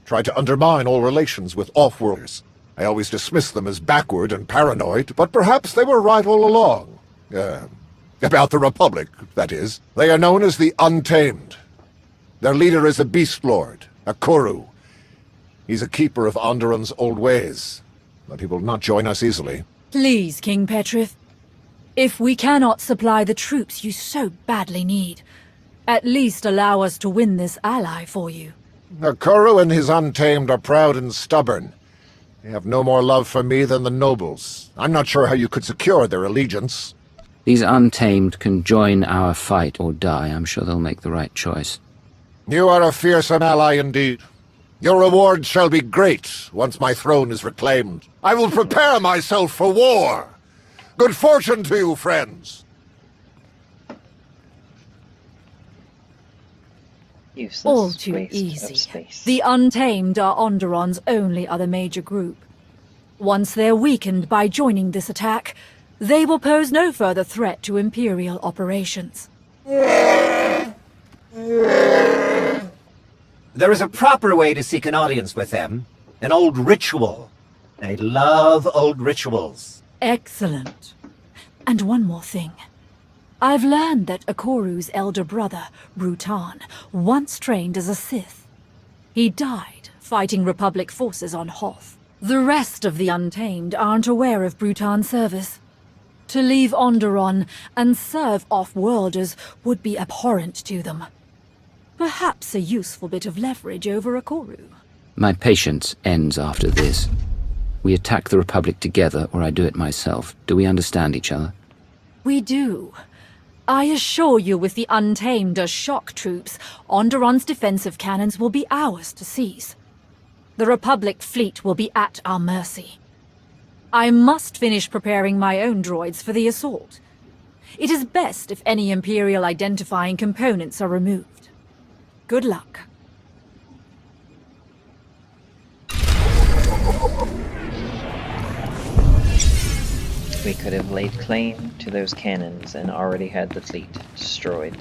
Tried to undermine all relations with off-worlders. I always dismissed them as backward and paranoid, but perhaps they were right all along. About the Republic, that is. They are known as the Untamed. Their leader is a beast lord, a Kuru. He's a keeper of Onderon's old ways, but he will not join us easily. Please, King Petrif. If we cannot supply the troops you so badly need, at least allow us to win this ally for you. The Kuru and his Untamed are proud and stubborn. They have no more love for me than the nobles. I'm not sure how you could secure their allegiance. These Untamed can join our fight or die. I'm sure they'll make the right choice. You are a fearsome ally indeed. Your reward shall be great once my throne is reclaimed. I will prepare myself for war. Good fortune to you, friends. Useless All too waste easy. of space. The Untamed are Onderon's only other major group. Once they're weakened by joining this attack, they will pose no further threat to Imperial operations. There is a proper way to seek an audience with them. An old ritual. They love old rituals. Excellent. And one more thing. I've learned that Ikoru's elder brother, Brutan, once trained as a Sith. He died fighting Republic forces on Hoth. The rest of the Untamed aren't aware of Brutan's service. To leave Onderon and serve off-worlders would be abhorrent to them. Perhaps a useful bit of leverage over Ikoru. My patience ends after this. We attack the Republic together, or I do it myself. Do we understand each other? We do. I assure you, with the Untamed as shock troops, Onderon's defensive cannons will be ours to seize. The Republic fleet will be at our mercy. I must finish preparing my own droids for the assault. It is best if any Imperial identifying components are removed. Good luck. We could have laid claim to those cannons and already had the fleet destroyed.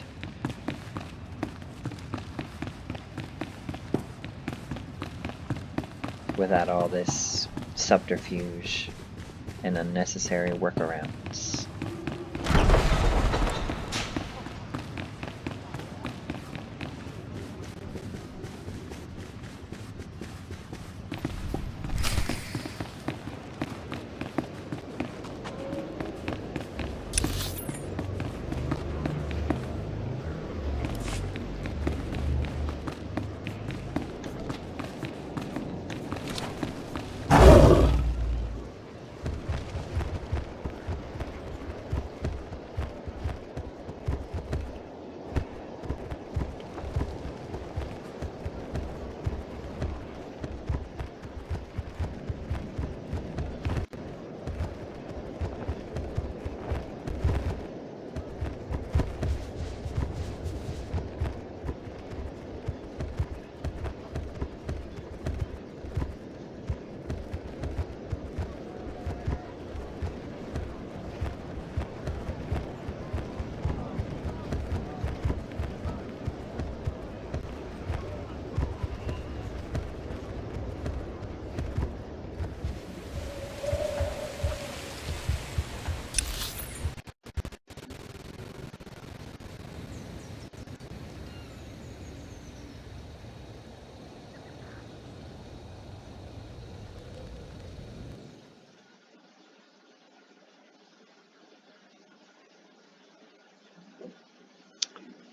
Without all this subterfuge and unnecessary workarounds.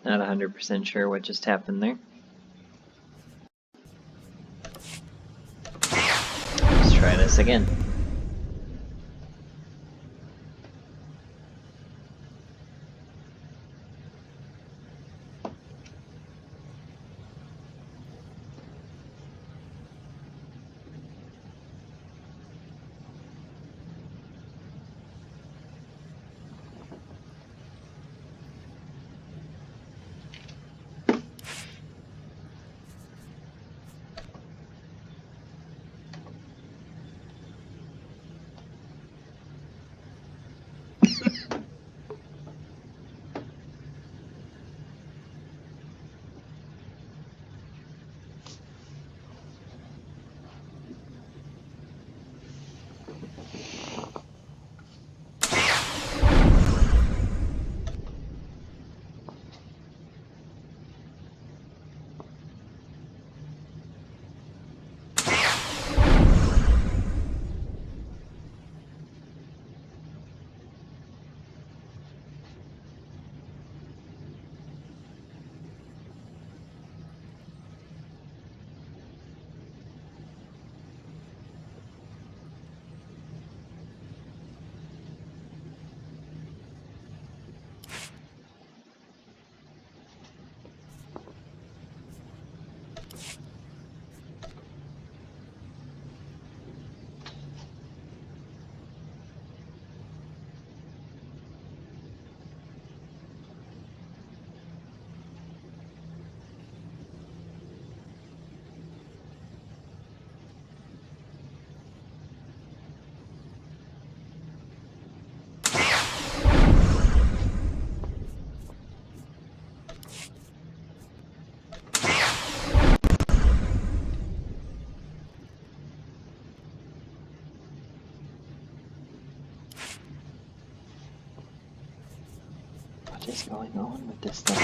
Not 100% sure what just happened there. Let's try this again. is going on with this thing?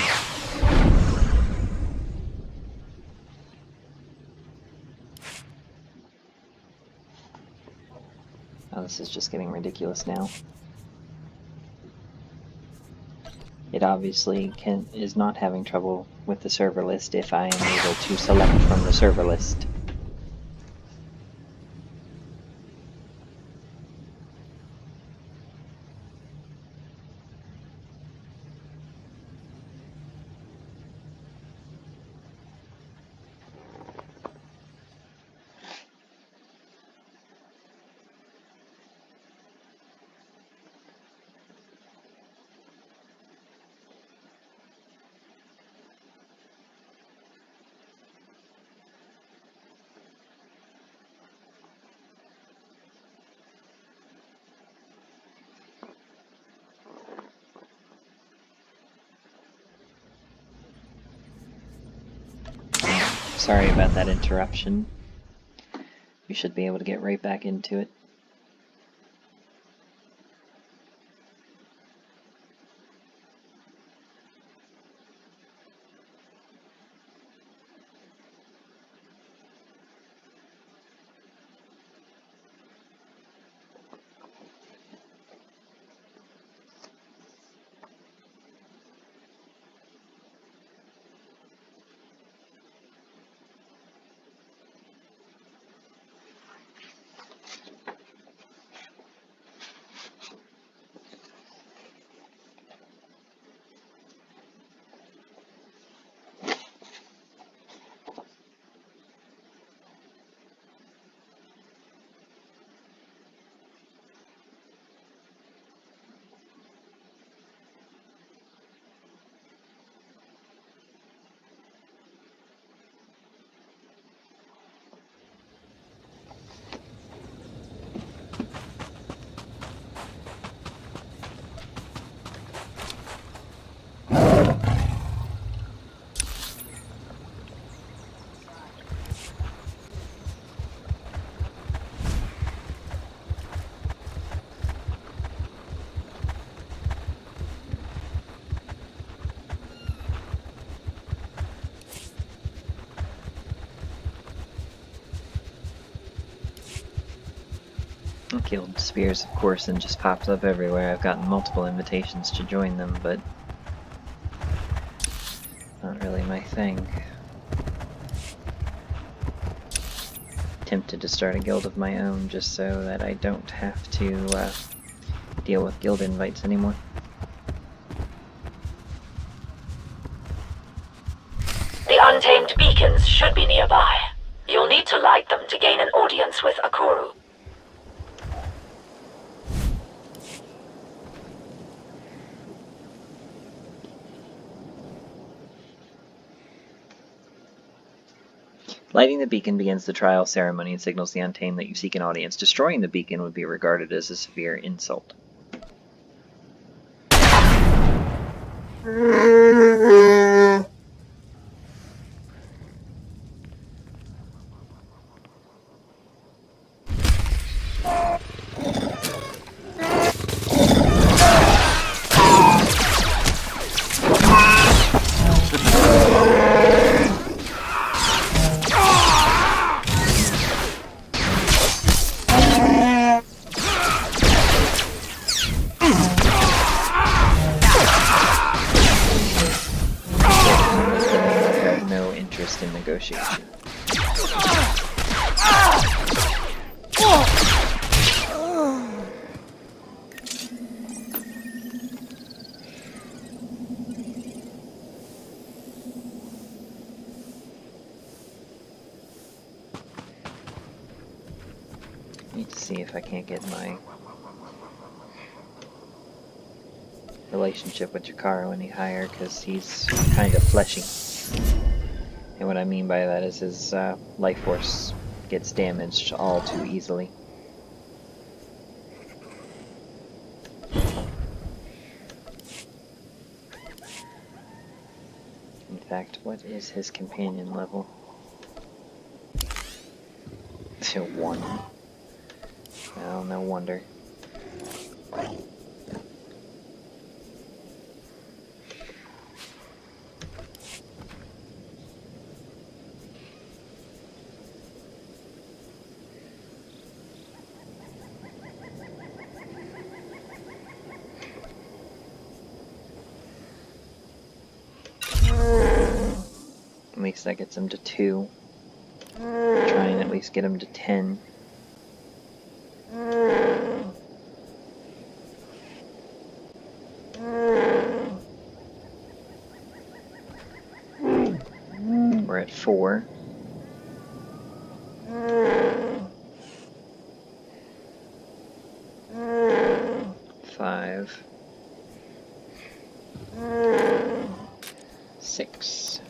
Oh, this is just getting ridiculous now. It obviously is not having trouble with the server list if I am able to select from the server list. Sorry about that interruption. You should be able to get right back into it. Guild Spears, of course, and just pops up everywhere. I've gotten multiple invitations to join them, but not really my thing. Tempted to start a guild of my own just so that I don't have to deal with guild invites anymore. The untamed beacons should be nearby. You'll need to light them to gain an audience with Akoru. Lighting the beacon begins the trial ceremony and signals the untamed that you seek an audience. Destroying the beacon would be regarded as a severe insult. In negotiation. Need to see if I can't get my relationship with Jakaro any higher, because he's kind of fleshy. And what I mean by that is his life force gets damaged all too easily. In fact, what is his companion level? 1. Well, no wonder. So that gets him to 2. Try and at least get him to 10. We're at 4. 5. 6.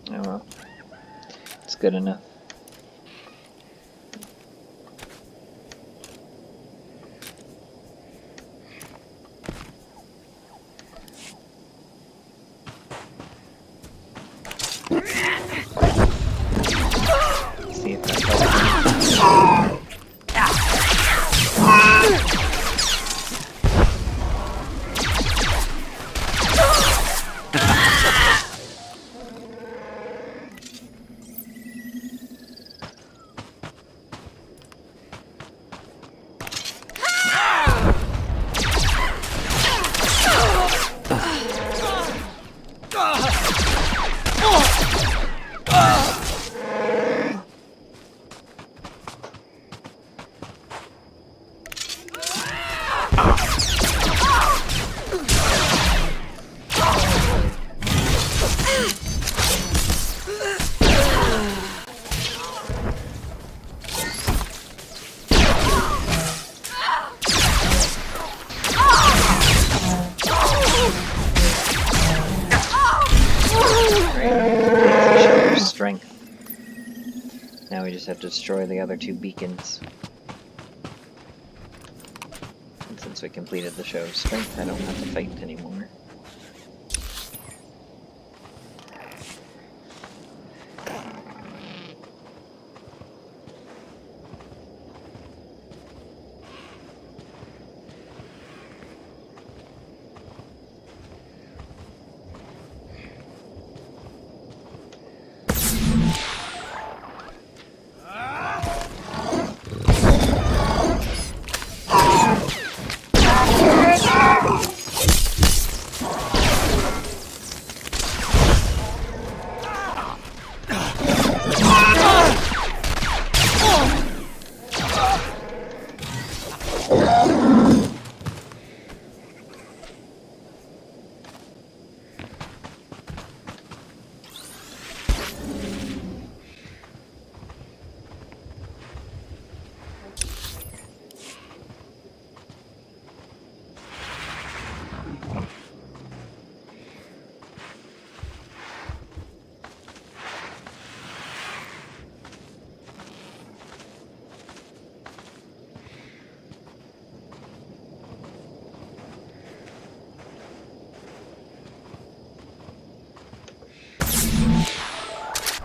Oh well, it's good enough. See if that helps. Strength. Now we just have to destroy the other 2 beacons. And since we completed the show of strength, I don't have to fight anymore.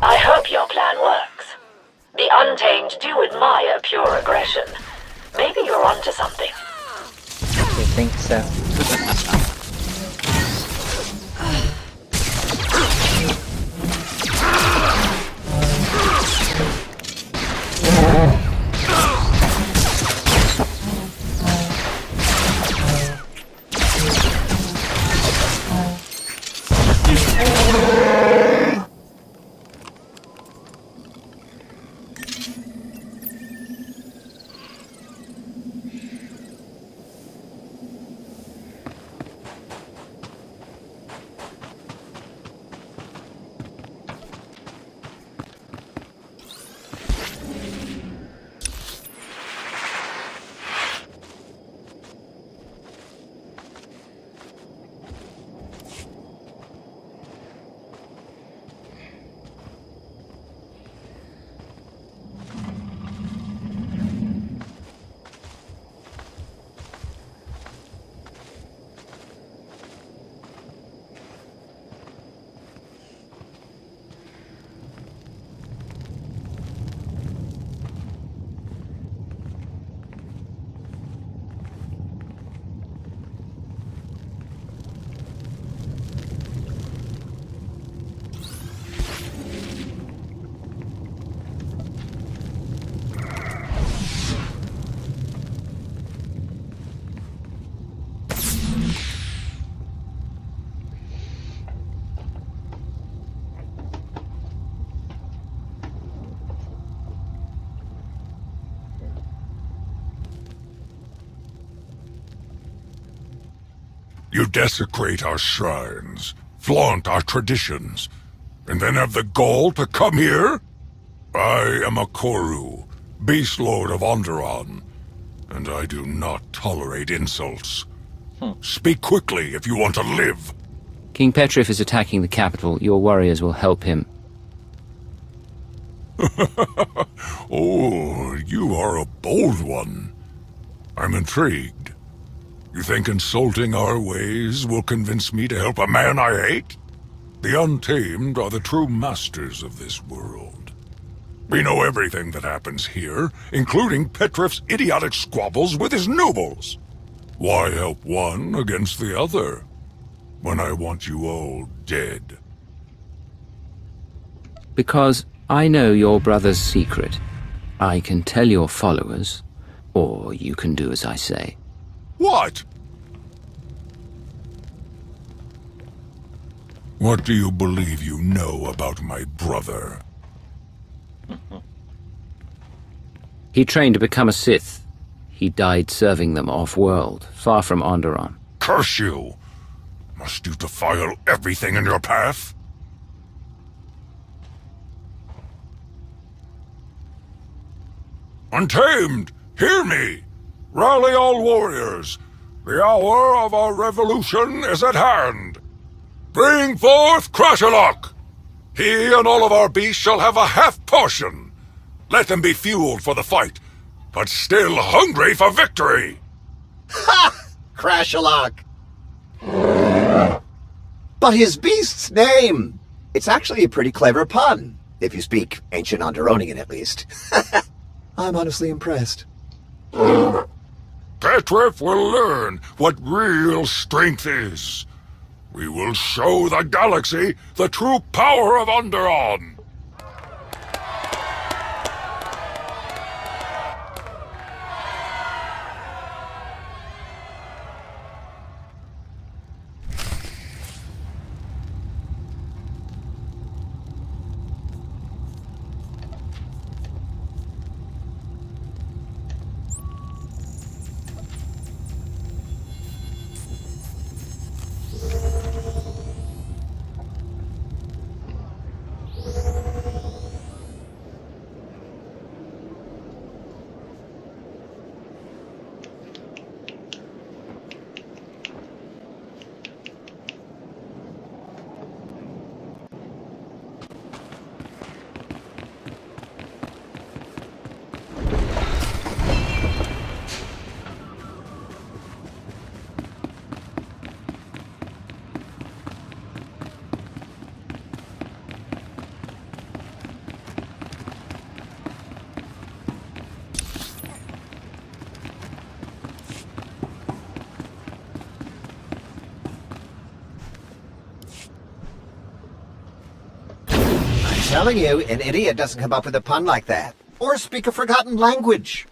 I hope your plan works. The Untamed do admire pure aggression. Maybe you're onto something. You think so? You desecrate our shrines, flaunt our traditions, and then have the gall to come here? I am a Koru, Beast Lord of Onderon, and I do not tolerate insults. Speak quickly if you want to live. King Petrif is attacking the capital. Your warriors will help him. Oh, you are a bold one. I'm intrigued. You think insulting our ways will convince me to help a man I hate? The Untamed are the true masters of this world. We know everything that happens here, including Petrif's idiotic squabbles with his nobles. Why help one against the other, when I want you all dead? Because I know your brother's secret. I can tell your followers, or you can do as I say. What? What do you believe you know about my brother? He trained to become a Sith. He died serving them off-world, far from Onderon. Curse you! Must you defile everything in your path? Untamed, hear me! Rally all warriors! The hour of our revolution is at hand! Bring forth Crashalok! He and all of our beasts shall have a half portion! Let them be fueled for the fight, but still hungry for victory! Ha! Crashalok! But his beast's name! It's actually a pretty clever pun, if you speak ancient Onderonian at least. I'm honestly impressed. Petrif will learn what real strength is. We will show the galaxy the true power of Onderon. Telling you, an idiot doesn't come up with a pun like that, or speak a forgotten language.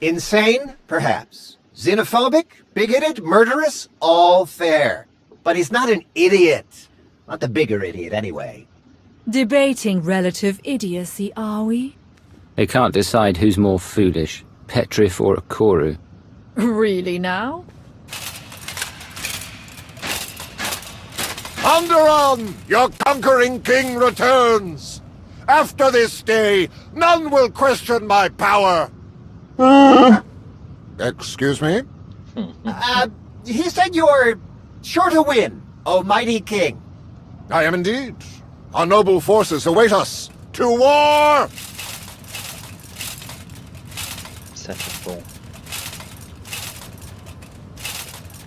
Insane? Perhaps. Xenophobic? Bigoted? Murderous? All fair. But he's not an idiot. Not the bigger idiot, anyway. Debating relative idiocy, are we? They can't decide who's more foolish, Petrif or a Koru. Really now? Onderon, your conquering king returns! After this day, none will question my power! Excuse me? He said you're sure to win, O mighty king. I am indeed. Our noble forces await us. To war! Such a fool.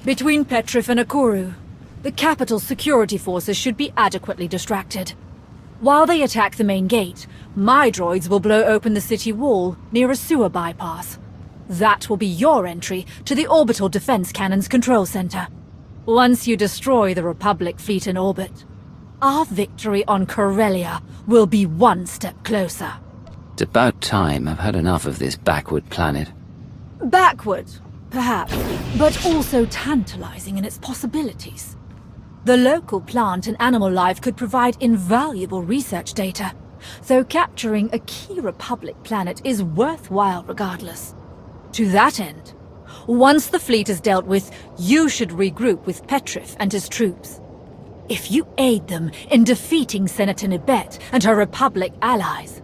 Between Petrif and Akoru, the capital's security forces should be adequately distracted. While they attack the main gate, my droids will blow open the city wall near a sewer bypass. That will be your entry to the orbital defense cannon's control center. Once you destroy the Republic fleet in orbit, our victory on Corellia will be one step closer. It's about time. I've had enough of this backward planet. Backward, perhaps, but also tantalizing in its possibilities. The local plant and animal life could provide invaluable research data, so capturing a key Republic planet is worthwhile regardless. To that end, once the fleet is dealt with, you should regroup with Petrif and his troops. If you aid them in defeating Senator Nibet and her Republic allies,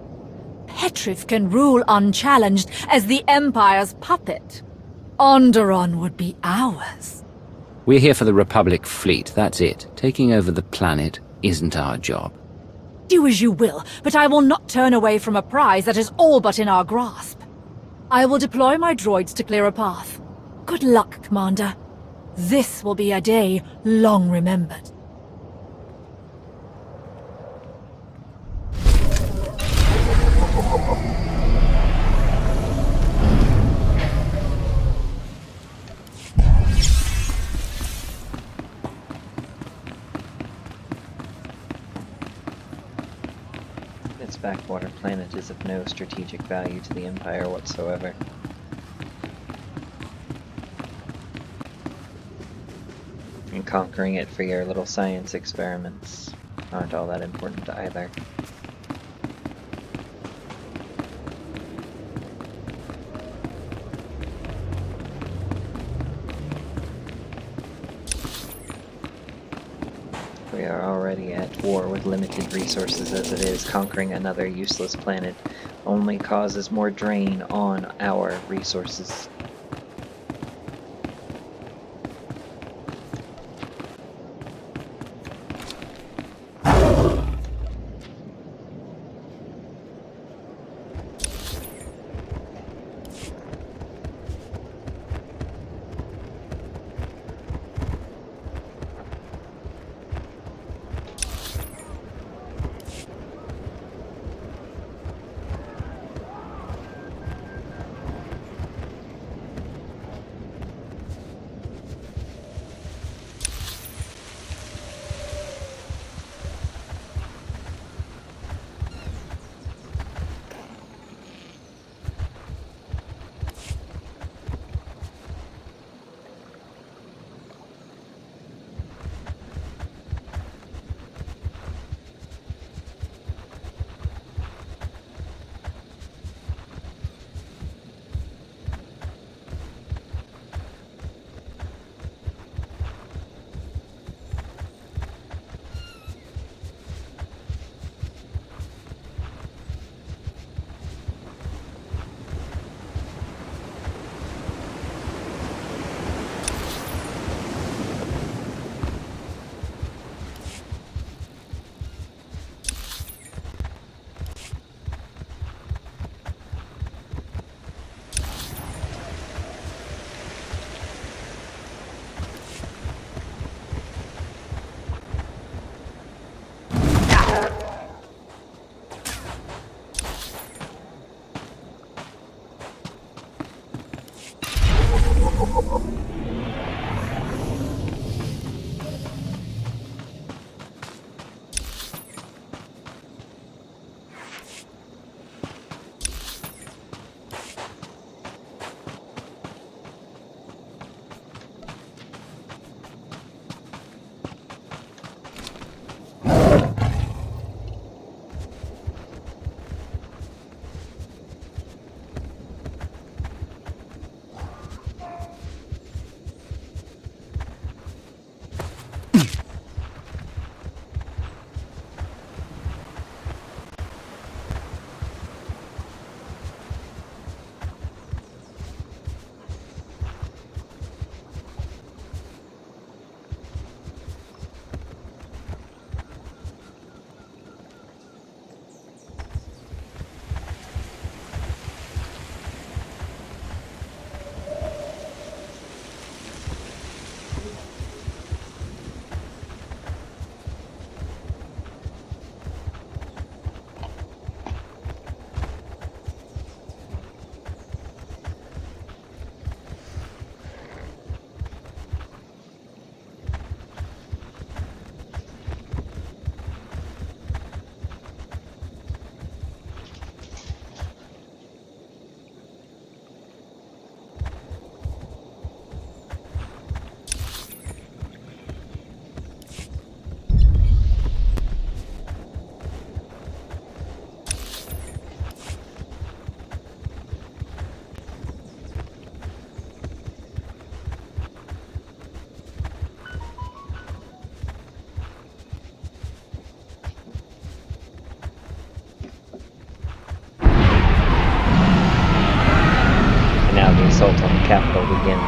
Petrif can rule unchallenged as the Empire's puppet. Onderon would be ours. We're here for the Republic fleet, that's it. Taking over the planet isn't our job. Do as you will, but I will not turn away from a prize that is all but in our grasp. I will deploy my droids to clear a path. Good luck, Commander. This will be a day long remembered. This backwater planet is of no strategic value to the Empire whatsoever. And conquering it for your little science experiments aren't all that important either. We are already at war with limited resources as it is. Conquering another useless planet only causes more drain on our resources.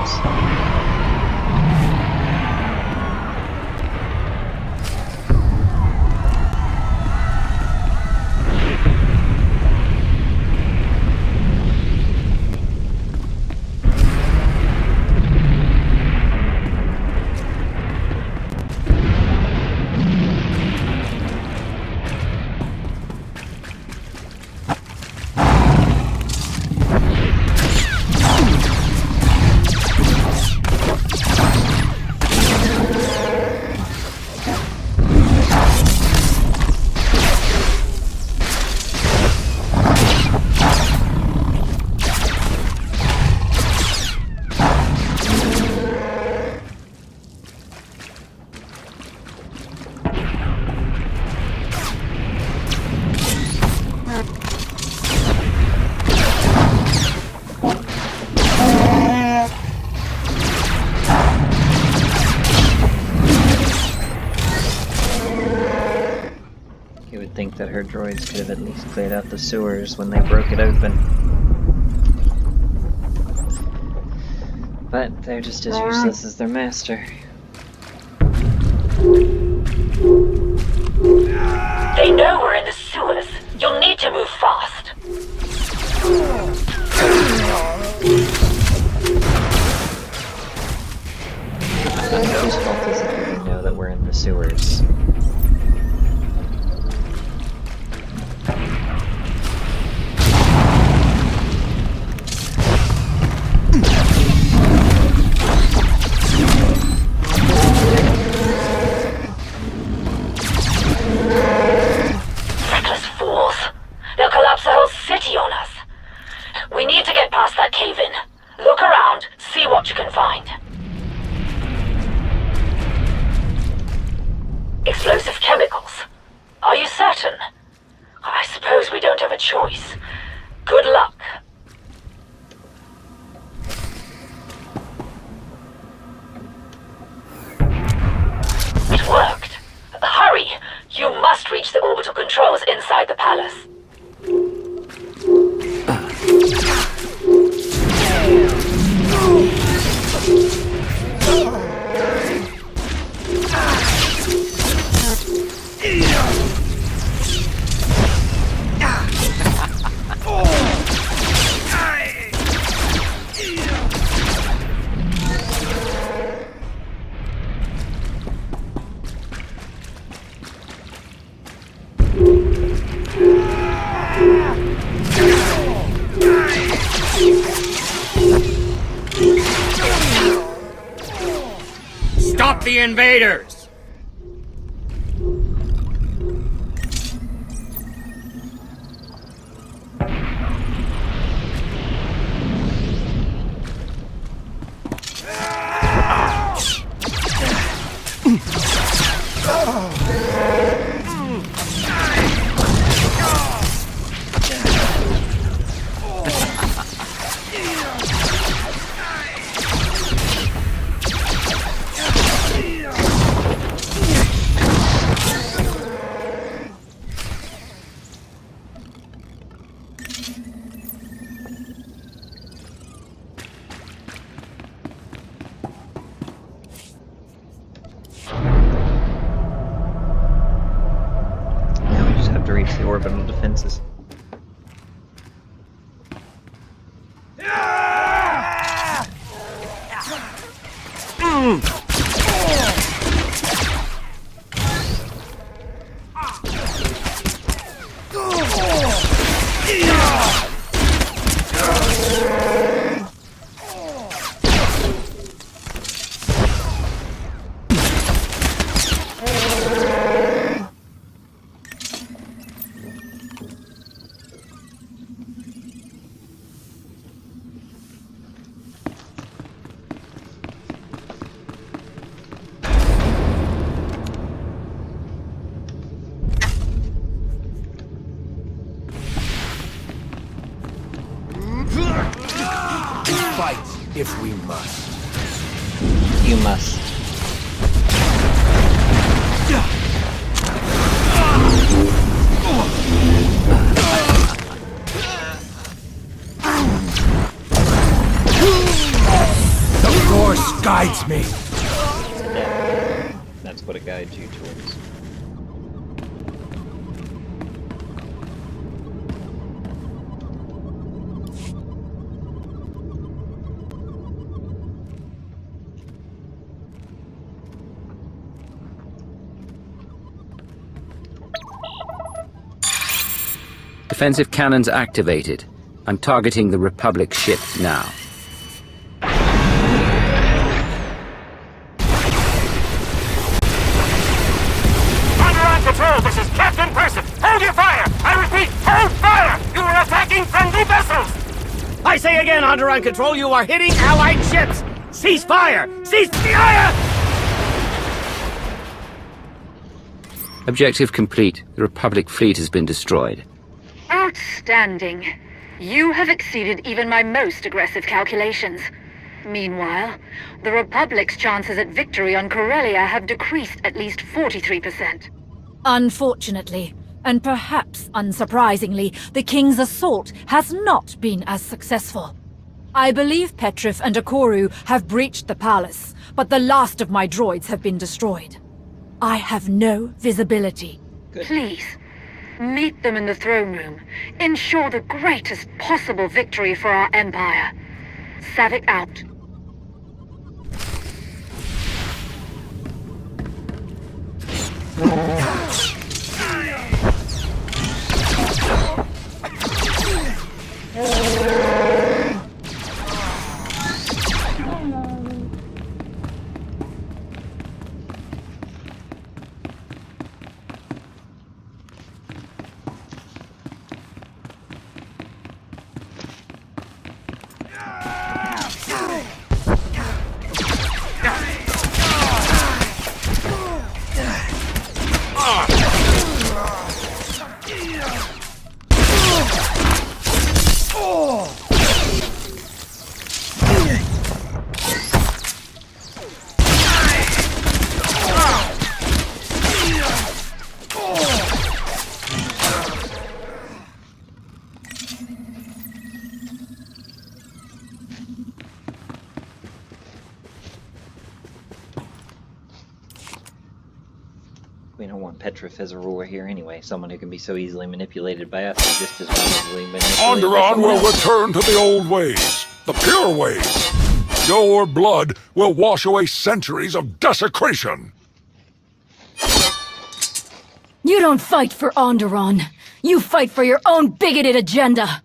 drones. Think that her droids could have at least cleared out the sewers when they broke it open. But they're just as useless as their master. They know we're in the sewers. You'll need to move fast. Whose fault is it that they know that we're in the sewers? Reckless fools. They'll collapse the whole city on us. We need to get past that cave-in. Look around, see what you can find. Explosive chemicals. Are you certain? I suppose we don't have a choice. Good luck. It worked. Hurry! You must reach the orbital controls inside the palace. Stop the invaders! Reach the orbital defenses. Fight if we must. You must. me. Yeah. That's what it guides you towards. Defensive cannons activated. I'm targeting the Republic ship now. Underground Patrol, this is Captain Person. Hold your fire! I repeat, hold fire! You are attacking friendly vessels! I say again, Onderon Control, you are hitting Allied ships! Cease fire! Cease fire! Objective complete. The Republic fleet has been destroyed. Outstanding. You have exceeded even my most aggressive calculations. Meanwhile, the Republic's chances at victory on Corellia have decreased at least 43%. Unfortunately, and perhaps unsurprisingly, the King's assault has not been as successful. I believe Petrif and Akoru have breached the palace, but the last of my droids have been destroyed. I have no visibility. Good. Please, meet them in the throne room. Ensure the greatest possible victory for our Empire. Savick out. We don't want Petrif as a ruler here anyway. Someone who can be so easily manipulated by us and just as easily manipulated Onderon will return to the old ways, the pure ways. Your blood will wash away centuries of desecration. You don't fight for Onderon. You fight for your own bigoted agenda.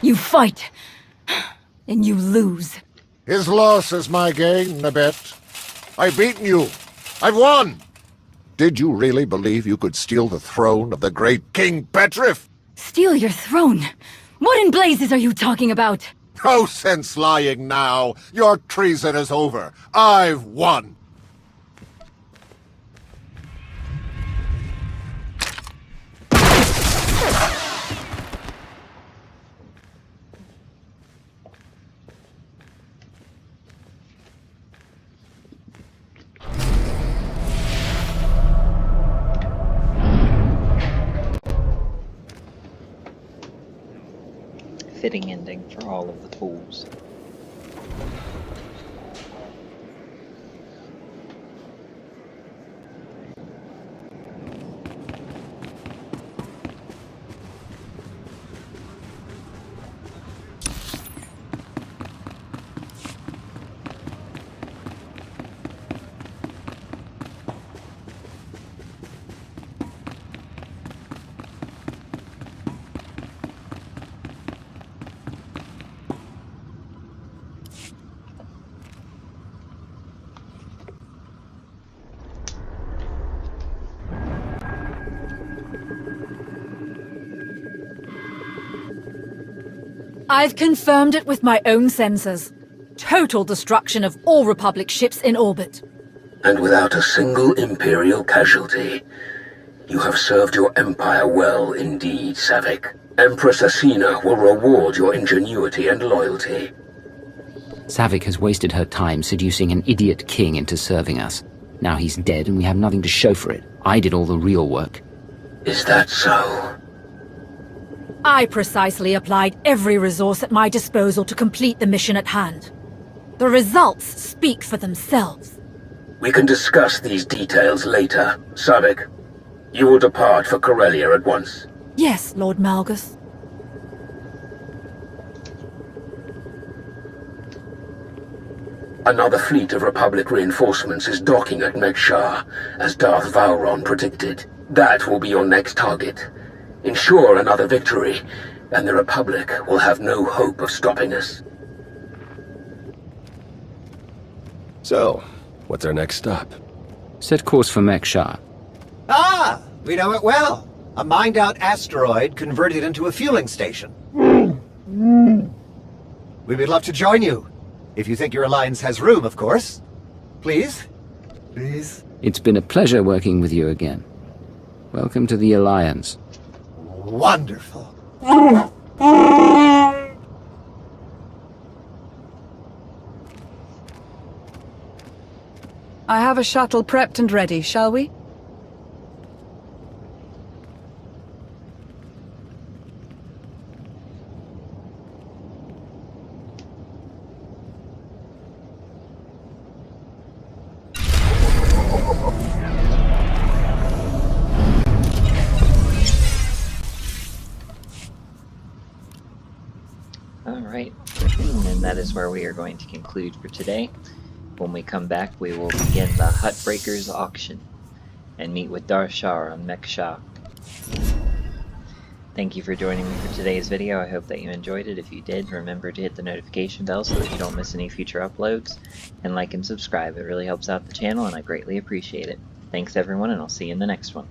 You fight, and you lose. His loss is my gain, Nabet. I've beaten you. I've won. Did you really believe you could steal the throne of the great King Petrif? Steal your throne? What in blazes are you talking about? No sense lying now. Your treason is over. I've won. Fitting ending for all of the fools. I've confirmed it with my own sensors. Total destruction of all Republic ships in orbit. And without a single Imperial casualty. You have served your Empire well indeed, Savick. Empress Asina will reward your ingenuity and loyalty. Savick has wasted her time seducing an idiot king into serving us. Now he's dead and we have nothing to show for it. I did all the real work. Is that so? I precisely applied every resource at my disposal to complete the mission at hand. The results speak for themselves. We can discuss these details later. Savik, you will depart for Corellia at once. Yes, Lord Malgus. Another fleet of Republic reinforcements is docking at Megshar, as Darth Vowron predicted. That will be your next target. Ensure another victory, and the Republic will have no hope of stopping us. So, what's our next stop? Set course for Megshar. Ah, we know it well. A mined-out asteroid converted into a fueling station. We would love to join you. If you think your alliance has room, of course. Please? Please? It's been a pleasure working with you again. Welcome to the Alliance. Wonderful. I have a shuttle prepped and ready, shall we? Alright, and that is where we are going to conclude for today. When we come back, we will begin the Hutbreakers auction and meet with Darshar on Megshar. Thank you for joining me for today's video. I hope that you enjoyed it. If you did, remember to hit the notification bell so that you don't miss any future uploads, and like and subscribe. It really helps out the channel and I greatly appreciate it. Thanks everyone, and I'll see you in the next one.